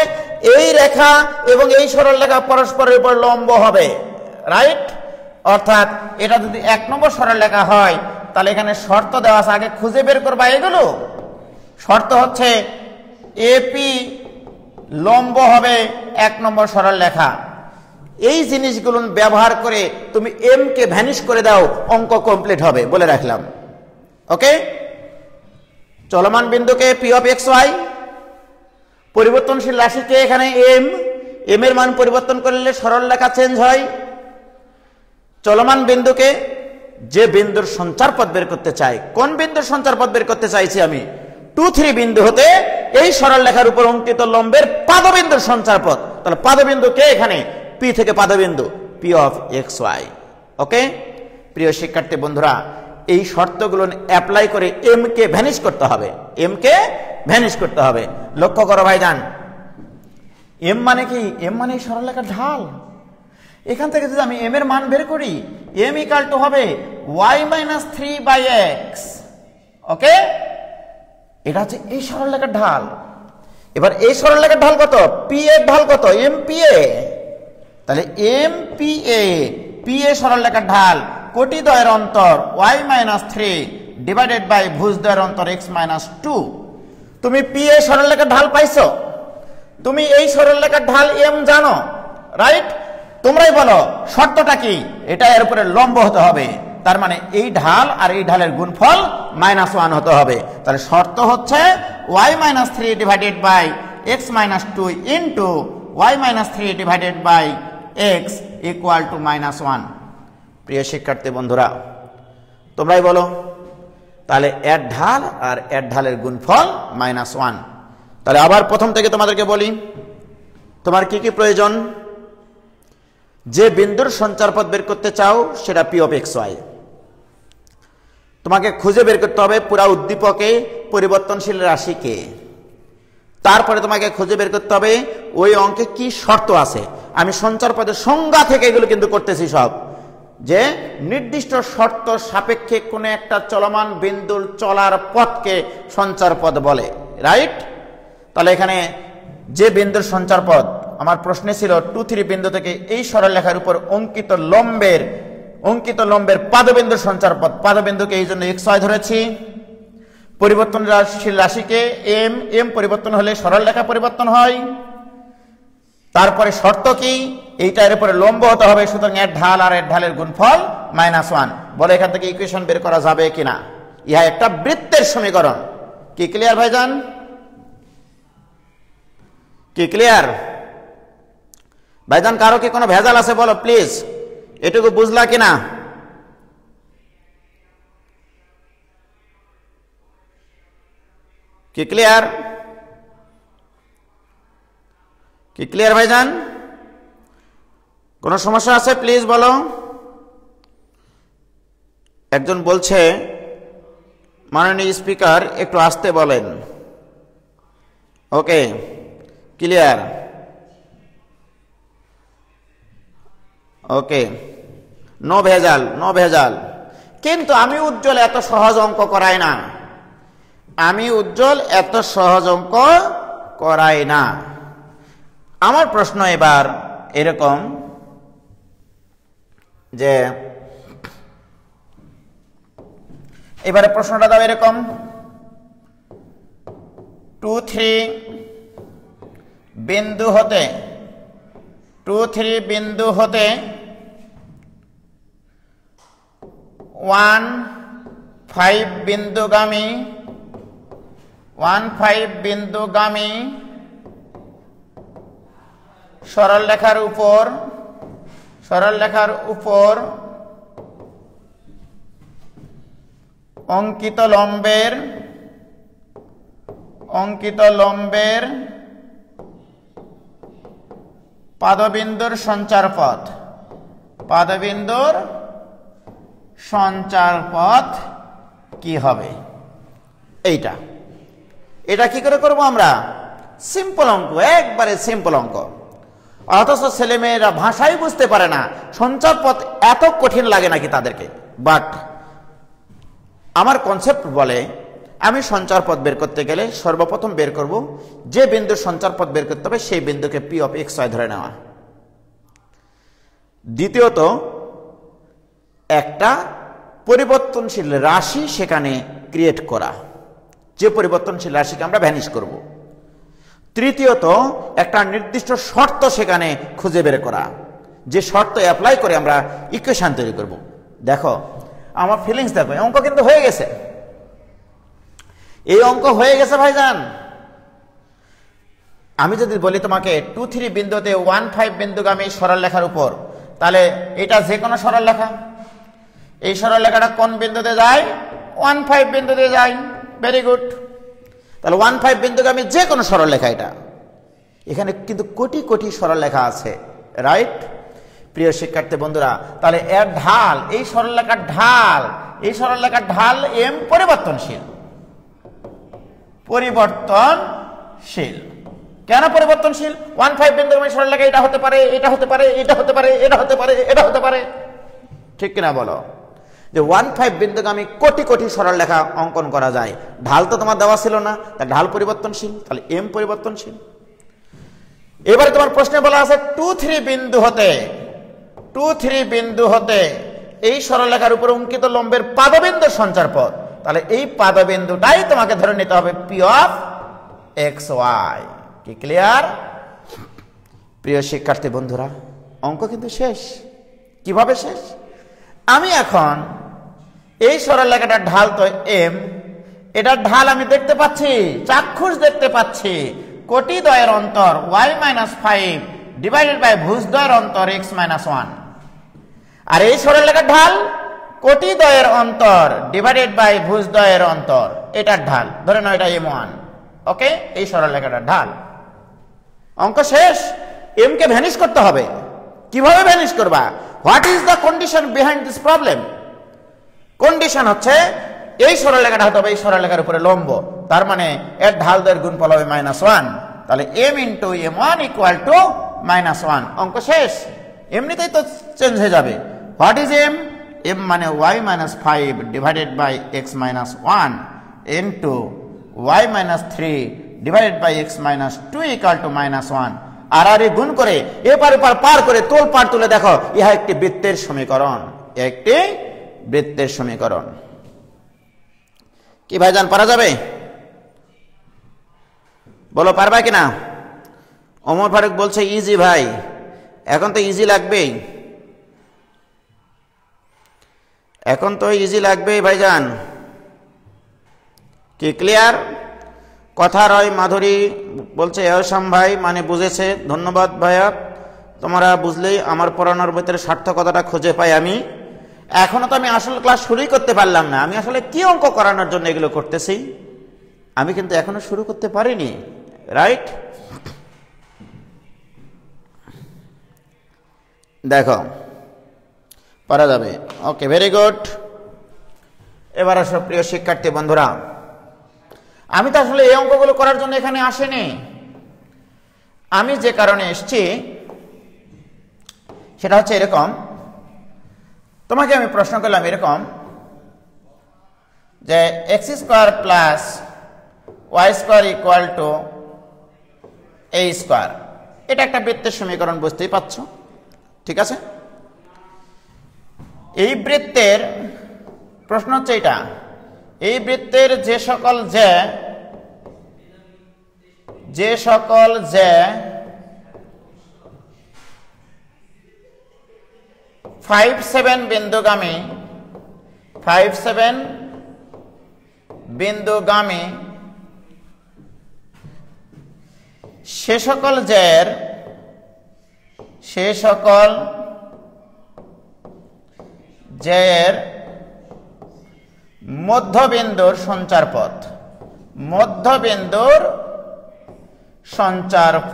এই রেখা এবং এই সরলরেখা পরস্পরের উপর লম্ব হবে, রাইট? অর্থাৎ এটা যদি 1 নম্বর সরলরেখা হয় তাহলে এখানে শর্ত দেওয়া আছে, আগে খুঁজে বের করবা এগুলো। শর্ত হচ্ছে এপি লম্ব হবে 1 নম্বর সরলরেখা। এই জিনিসগুলো ব্যবহার করে তুমি এম কে ভ্যানিশ করে দাও, অঙ্ক কমপ্লিট হবে, বলে রাখলাম, ওকে? চলমান বিন্দুকে p of xy, পরিবর্তনশীল রাশিকে এখানে m এর মান পরিবর্তন করলে সরলরেখা চেঞ্জ হয়। চলমান বিন্দুকে যে বিন্দুর সঞ্চার পথ বের করতে চাই, কোন বিন্দুর সঞ্চার পথ বের করতে চাইছি আমি? 2, 3 বিন্দু হতে এই সরলরেখার উপর অঙ্কিত লম্বের পাদবিন্দুর সঞ্চার পথ। তাহলে পাদবিন্দু কে এখানে? p থেকে পাদবিন্দু p of xy, ওকে? প্রিয় শিক্ষার্থী বন্ধুরা, এই শর্তগুলো অ্যাপ্লাই করে এম কে ভ্যানিশ করতে হবে, লক্ষ্য করো ভাইজান, এম মানে কি? এম মানে সরলরেখার ঢাল। এখান থেকে যদি আমি এম এর মান বের করি, m = হবে y - 3/x, ওকে? এটা হচ্ছে এই সরলরেখার ঢাল। এবার এই সরলরেখার ঢাল কত? p এর ঢাল কত? mpa। তাহলে mpa সরলরেখার ঢাল কোটিদ্বয়ের অন্তর y - 3 ডিভাইডেড বাই ভুজদ্বয়ের অন্তর x - 2। তুমি p এ সরলরেখার ঢাল পাইছো, তুমি এই সরলরেখার ঢাল m জানো, রাইট? তোমরাই বলো শর্তটা কি? এটা এর উপরে লম্ব হতে হবে, তার মানে এই ঢাল আর এই ঢালের গুণফল -1 হতে হবে। তাহলে শর্ত হচ্ছে y - 3 divided by x - 2 into y - 3 divided by x = -1। প্রিয় শিক্ষার্থী বন্ধুরা, তোমরাই বলো তাহলে এর ঢাল আর এর ঢালের গুণফল -1। তাহলে আবার প্রথম থেকে তোমাদেরকে বলি, তোমার কি কি প্রয়োজন? যে বিন্দুর সঞ্চার পথ বের করতে চাও সেটা p of xy, তোমাকে খুঁজে বের করতে হবে পুরা উদ্দীপকে পরিবর্তনশীল রাশিকে। তারপরে তোমাকে খুঁজে বের করতে হবে ওই অঙ্কে কি শর্ত আছে। আমি সঞ্চার পথের সংজ্ঞা থেকে এগুলো কিন্তু করতেছি সব, যে নির্দিষ্ট শর্ত সাপেক্ষে কোন একটা চলমান বিন্দুর চলার পথকে সঞ্চার পথ বলে, রাইট? তাহলে এখানে যে বিন্দুর সঞ্চার পথ, আমার প্রশ্নে ছিল 2, 3 বিন্দু থেকে এই সরলরেখার উপর অঙ্কিত লম্বের পাদবিন্দুর সঞ্চার পথ। পাদবিন্দুকে এই জন্য xy ধরেছি। পরিবর্তনশীল রাশিকে m পরিবর্তন হলে সরলরেখা পরিবর্তন হয়। তারপরে শর্ত কি? এইটা এর উপরে লম্ব হতে হবে, সুতরাং এর ঢাল আর এর ঢালের গুণফল -1। বলে এখান থেকে ইকুয়েশন বের করা যাবে কিনা? ইহা একটা বৃত্তের সমীকরণ। কি ক্লিয়ার ভাইজান? কি ক্লিয়ার ভাইজান? কারো কি কোনো ভেজাল আছে বলো প্লিজ, এটুকু বুঝলা কিনা? কি ক্লিয়ার? কি ক্লিয়ার ভাইজান? কোনো সমস্যা আছে প্লিজ বলো। একজন বলছে মাননীয় স্পিকার একটু আস্তে বলেন। ওকে, ক্লিয়ার। ওকে, নো ভেজাল, নো ভেজাল। কিন্তু আমি উজ্জ্বল এত সহজ অঙ্ক করাই না, আমি উজ্জ্বল এত সহজ অঙ্ক করাই না। আমার প্রশ্ন এবার এরকম যে, এবারে প্রশ্নটা দাও এরকম, 2, 3 বিন্দু হতে 2, 3 বিন্দু হতে 1, 5 বিন্দুগামী 1, 5 বিন্দুগামী সরলরেখার উপর অঙ্কিত লম্বের পাদবিন্দুর সঞ্চারপথ কি হবে? এটা কি করে করবো আমরা? সিম্পল অঙ্ক, একবারে সিম্পল অঙ্ক। অথচ ছেলেমেয়েরা ভাষাই বুঝতে পারে না, সঞ্চারপথ এত কঠিন লাগে নাকি তাদেরকে। বাট আমার কনসেপ্ট বলে আমি সঞ্চারপথ বের করতে গেলে সর্বপ্রথম বের করব যে বিন্দুর সঞ্চারপথ বের করতে হবে সেই বিন্দুকে পি অফ এক্স ওয়াই ধরে নেওয়া। দ্বিতীয়ত একটা পরিবর্তনশীল রাশি সেখানে ক্রিয়েট করা, যে পরিবর্তনশীল রাশিকে আমরা ভ্যানিশ করব। তৃতীয়ত একটা নির্দিষ্ট শর্ত সেখানে খুঁজে বের করা, যে শর্ত অ্যাপ্লাই করে আমরা ইকুয়েশন তৈরি করব। দেখো আমার ফিলিংস দেখো, অঙ্ক কিন্তু হয়ে গেছে, এই অঙ্ক হয়ে গেছে ভাইজান। আমি যদি বলি তোমাকে 2, 3 বিন্দুতে 1, 5 বিন্দুগামী সরলরেখার উপর, তাহলে এটা যে কোনো সরলরেখা, এই সরলরেখাটা কোন বিন্দুতে যায়? 1, 5 বিন্দুতে যায়। Very good. তাহলে 1, 5 বিন্দুগামী যে কোনো সরলরেখা এটা। এখানে কিন্তু কোটি কোটি সরলরেখা আছে, রাইট প্রিয় শিক্ষার্থী বন্ধুরা? তাহলে এর ঢাল, এই সরলরেখার ঢাল এম পরিবর্তনশীল। কেন পরিবর্তনশীল? 1, 5 বিন্দুগামী সরলরেখা এটা হতে পারে, এটা হতে পারে, এটা হতে পারে, এটা হতে পারে, এটা হতে পারে, ঠিক কিনা বলো? যে 1, 5 বিন্দুগামী কোটি কোটি সরলরেখা অঙ্কন করা যায়। ঢাল তো তোমার দেওয়া ছিল না, তাই ঢাল পরিবর্তনশীল, তাহলে এম পরিবর্তনশীল। এবারে তোমার প্রশ্নে বলা আছে 2, 3 বিন্দু হতে এই সরলরেখার উপর অঙ্কিত লম্বের পাদবিন্দুর সঞ্চারপথ, তাহলে এই পাদবিন্দুটাই তোমাকে ধরে নিতে হবে পি অফ এক্স ওয়াই। কি ক্লিয়ার প্রিয় শিক্ষার্থী বন্ধুরা? অঙ্ক কিন্তু শেষ। কিভাবে শেষ? আমি এখন এই সরলরেখাটার ঢাল তো এম, এটার ঢাল আমি দেখতে পাচ্ছি, চাক্ষুষ দেখতে পাচ্ছি, কোটিদ্বয়ের অন্তর y-5 ডিভাইডেড বাই ভুজদ্বয়ের অন্তর x-1। আর এই সরলরেখার ঢাল কোটিদ্বয়ের অন্তর ডিভাইডেড বাই ভুজদ্বয়ের অন্তর, এটার ঢাল ধরে নাও এটা m1। ওকে, এই সরলরেখাটার ঢাল। অঙ্ক শেষ। এম কে ভ্যানিশ করতে হবে। কিভাবে ভ্যানিশ করবা? What is the condition behind this problem? Condition হচ্ছে এই সরলরেখাটা হতে হবে এই সরলরেখার উপরে লম্ব, তার মানে এর ঢাল দয়ের গুণফল হবে -1। তাহলে m into m1 equal to -1। অঙ্ক শেষ। এমনিতেই তো চেঞ্জ হয়ে যাবে। What is m? m মানে y-5 divided by x-1 into y-3 divided by x-2 equal to -1। আর গুণ করে এপার ওপার পার করে তোল পার তুলে দেখো, ইহা একটি বৃত্তের সমীকরণ, একটি বৃত্তের সমীকরণ। কি ভাইজান পারা যাবে? বলো পারবা কিনা? ওমর ফারুক বলছে ইজি ভাই, এখন তো ইজি লাগবেই, এখন তো ইজি লাগবেই ভাইজান। কি ক্লিয়ার? কথা রয় মাধুরী বলছে এহসাম ভাই মানে বুঝেছে, ধন্যবাদ ভাইয়া, তোমরা বুঝলেই আমার পড়ানোর ভিতরে সার্থকতাটা খুঁজে পাই আমি। এখনো তো আমি আসল ক্লাস শুরুই করতে পারলাম না, আমি আসলে কি অঙ্ক করানোর জন্য এগুলো করতেছি, আমি কিন্তু এখনো শুরু করতে পারিনি, রাইট? দেখো পারা যাবে। ওকে, ভেরি গুড। এবার আসো প্রিয় শিক্ষার্থী বন্ধুরা, আমি তো আসলে এই অঙ্কগুলো করার জন্য এখানে আসিনি। আমি যে কারণে এসেছি সেটা হচ্ছে এরকম, তোমাকে আমি প্রশ্ন করলাম এরকম যে x square plus y square equal to a square, এটা একটা বৃত্তের সমীকরণ, বুঝতেই পারছো, ঠিক আছে? এই বৃত্তের প্রশ্ন হচ্ছে এটা, এই বৃত্তের যে সকল যে 5-7 বিন্দুগামী সে সকল জের মধ্যবিন্দুর সঞ্চার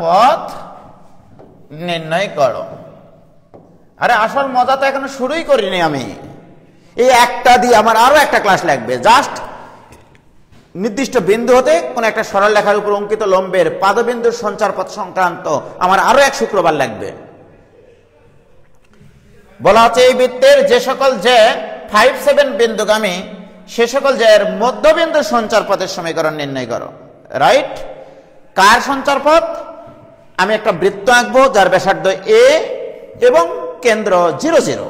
পথ নির্ণয় করো। আরে আসল মজা তো এখনো শুরুই করিনি আমি। এই একটা দিয়ে আমার আরো একটা ক্লাস লাগবে। জাস্ট নির্দিষ্ট বিন্দু হতে কোন একটা সরল রেখার উপর অঙ্কিত লম্বের পাদবিন্দুর সঞ্চার পথ সংক্রান্ত আমার আরো এক শুক্রবার লাগবে। বলা হচ্ছে এই বৃত্তের যে সকল 5-7 বিন্দুগামী সে সকল এর মধ্যবিন্দুর সঞ্চার পথের সমীকরণ নির্ণয় করো। রাইট? কার সঞ্চার পথ? আমি একটা বৃত্ত আঁকবো যার ব্যাসার্ধ এ এবং কেন্দ্র 0 0,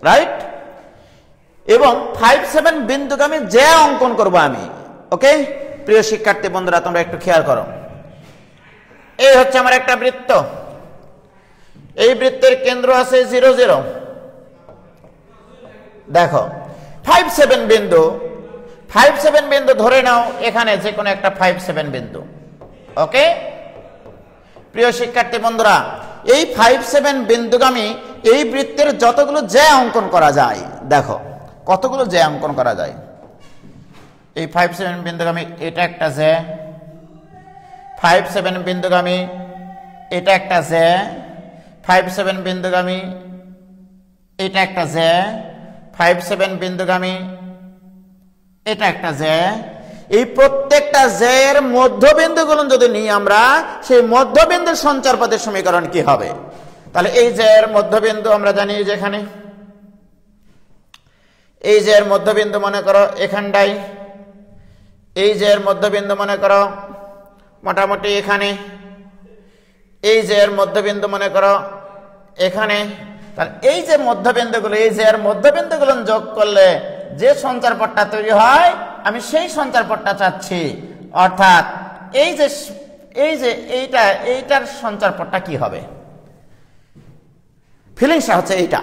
রাইট? এবং 5-7 বিন্দুগামী যে অঙ্কন করব আমি। ওকে প্রিয় শিক্ষার্থী বন্ধুরা, তোমরা একটু খেয়াল করো। এই হচ্ছে আমার একটা বৃত্ত, এই বৃত্তের কেন্দ্র আছে 0 0। দেখো 5-7 বিন্দু ধরে নাও, এখানে যে কোনো একটা 5-7 বিন্দু। ওকে প্রিয় শিক্ষার্থী বন্ধুরা, এই 5-7 বিন্দুগামী এই বৃত্তের যতগুলো যে অঙ্কন করা যায়, দেখো কতগুলো যে অঙ্কন করা যায়। এই 5-7 বিন্দুগামী এটা একটা যে, 5-7 বিন্দুগামী এটা একটা যে, 5-7 বিন্দুগামী এটা একটা যে, 5-7 বিন্দুগামী এটা একটা যে। এই প্রত্যেকটা জের মধ্যবিন্দুগুলো যদি নিই আমরা, সেই মধ্যবিন্দুর সঞ্চার পথের সমীকরণ কি হবে? তাহলে এই জের মধ্যবিন্দু আমরা জানি যেখানে, এই জের মধ্যবিন্দু মনে করো এখানটাই, এই জের মধ্যবিন্দু মনে করো মোটামুটি এখানে, এই জের মধ্যবিন্দু মনে করো এখানে। তাহলে এই যে মধ্যবিন্দুগুলো, এই জের মধ্যবিন্দুগুলো যোগ করলে যে সঞ্চার পথটা তৈরি হয়, আমি সেই সঞ্চার পথটা চাচ্ছি। অর্থাৎ এইটার সঞ্চার পথটা কি হবে? ফিলিংসটা হচ্ছে এইটা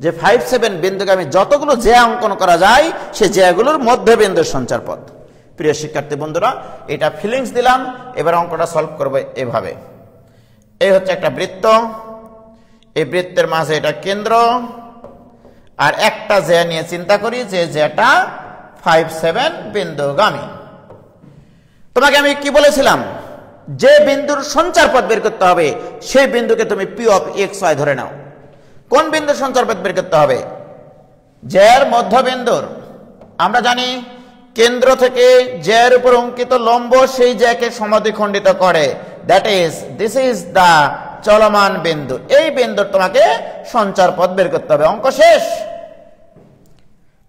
যে 5-7 বিন্দুগামী যতগুলো যে অঙ্কন করা যায় সেই যেগুলোর মধ্যবিন্দুর সঞ্চার পথ। প্রিয় শিক্ষার্থী বন্ধুরা, এটা ফিলিংস দিলাম। এবার অঙ্কটা সলভ করব এভাবে। এই হচ্ছে একটা বৃত্ত, এই বৃত্তের মাঝে এটা কেন্দ্র, আর একটা যে নিয়ে চিন্তা করি যে যেটা 5-7 বিন্দুগামী। তোমাকে আমি কি বলেছিলাম? যে বিন্দুর সঞ্চার পথ বের করতে হবে সেই বিন্দুকে তুমি পি অফ এক্স ওয়াই ধরে নাও। কোন বিন্দুর সঞ্চার পথ বের করতে হবে? জের মধ্যবিন্দুর। আমরা জানি কেন্দ্র থেকে জের উপর অঙ্কিত লম্ব সেই জেকে সমাদ্বিখণ্ডিত করে। দিস ইজ দা চলমান বিন্দু। এই বিন্দুর তোমাকে সঞ্চার পথ বের করতে হবে। অঙ্ক শেষ।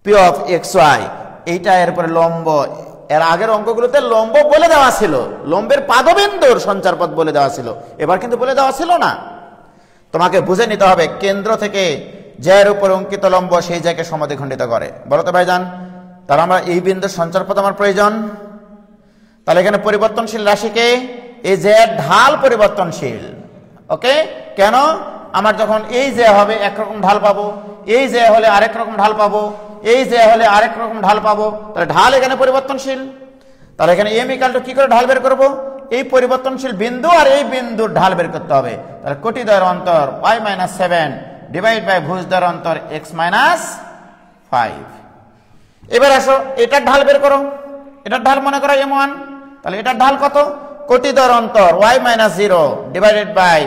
পি অফ এক্স ওয়াই, এইটা এরপরে লম্ব। এর আগের অঙ্কগুলোতে লম্ব বলে দেওয়া ছিল, লম্বের পাদবিন্দুর সঞ্চার পথ বলে দেওয়া ছিল, এবার কিন্তু বলে দেওয়া ছিল না। তোমাকে বুঝে নিতে হবে কেন্দ্র থেকে জের উপর অঙ্কিত লম্ব সেই জায়গাকে সমাদ্বিখণ্ডিত করে। বলো তো ভাইজান, তাহলে আমরা এই বিন্দুর সঞ্চার পথ আমার প্রয়োজন। তাহলে এখানে পরিবর্তনশীল রাশিকে, এই জের ঢাল পরিবর্তনশীল। ওকে, কেন? আমার যখন এই যে হবে একরকম ঢাল পাবো, এই যে হলে আরেক রকম ঢাল পাবো, এই যে হলে আরেক রকম ঢাল পাবো। তাহলে ঢাল এখানে পরিবর্তনশীল। তাহলে এখানে এম ইকুয়াল টু কি করে ঢাল বের করবো? এই পরিবর্তনশীল বিন্দু আর এই বিন্দুর ঢাল বের করতে হবে। তাহলে কোটিদ্বয়ের অন্তর y-7 ডিভাইড বাই ভুজদ্বয়ের অন্তর x-5। এবার আসো এটার ঢাল বের করো। এটার ঢাল মনে করো m1। তাহলে এটার ঢাল কত? কোটিদ্বয়ের অন্তর y-0 divided by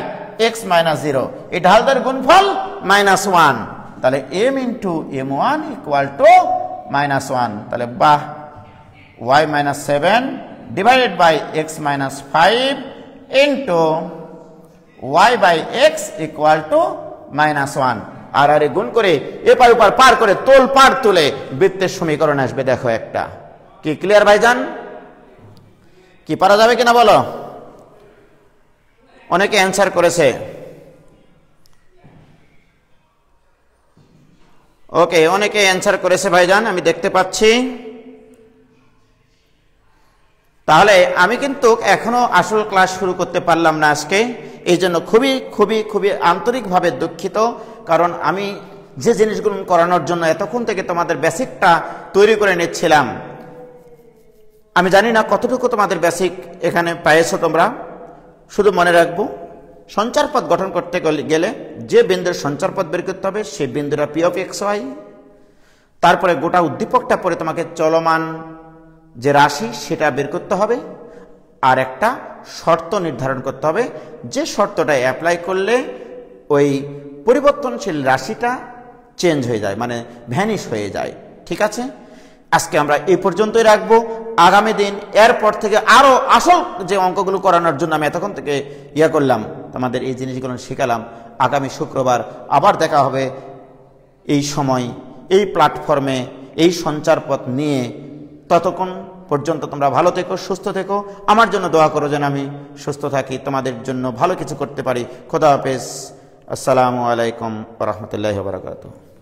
x minus 0, এই ঢালদের গুণফল -1, তাহলে m into m1 equal to -1, তাহলে বাহ y minus 7 divided by x minus 5 into y by x equal to -1, আর আরে গুণ করে এপার ওপার পার করে তোল পার তুলে বৃত্তের সমীকরণ আসবে। দেখো একটা, কি ক্লিয়ার ভাইজান? কি পারা যাবে কিনা বলো? অনেকে অ্যান্সার করেছে। ওকে, অনেকে অ্যান্সার করেছে ভাইজান, আমি দেখতে পাচ্ছি। তাহলে আমি কিন্তু এখনো আসল ক্লাস শুরু করতে পারলাম না আজকে, এই জন্য খুবই খুবই খুবই আন্তরিকভাবে দুঃখিত। কারণ আমি যে জিনিসগুলো করানোর জন্য এতক্ষণ থেকে তোমাদের বেসিকটা তৈরি করে নিচ্ছিলাম, আমি জানি না কতটুকু তোমাদের বেসিক এখানে পেয়েছো তোমরা। শুধু মনে রাখবো, সঞ্চারপথ গঠন করতে গেলে যে বিন্দুর সঞ্চারপথ বের করতে হবে সেই বিন্দুটা পি অফ এক্স ওয়াই। তারপরে গোটা উদ্দীপকটা পরে তোমাকে চলমান যে রাশি সেটা বের করতে হবে, আর একটা শর্ত নির্ধারণ করতে হবে, যে শর্তটা অ্যাপ্লাই করলে ওই পরিবর্তনশীল রাশিটা চেঞ্জ হয়ে যায়, মানে ভ্যানিশ হয়ে যায়। ঠিক আছে, আজকে আমরা এই পর্যন্তই রাখবো। আগামী দিন এরপর থেকে আরো আসল যে অঙ্কগুলো করানোর জন্য আমি এতক্ষণ থেকে করলাম, তোমাদের এই জিনিসগুলো শেখালাম। আগামী শুক্রবার আবার দেখা হবে এই সময়, এই প্ল্যাটফর্মে, এই সঞ্চারপথ নিয়ে। ততক্ষণ পর্যন্ত তোমরা ভালো থেকো, সুস্থ থেকো। আমার জন্য দোয়া করো যেন আমি সুস্থ থাকি, তোমাদের জন্য ভালো কিছু করতে পারি। খোদা হাফেজ। আসসালামু আলাইকুম ওয়া রাহমাতুল্লাহি ওয়া বারাকাতুহু।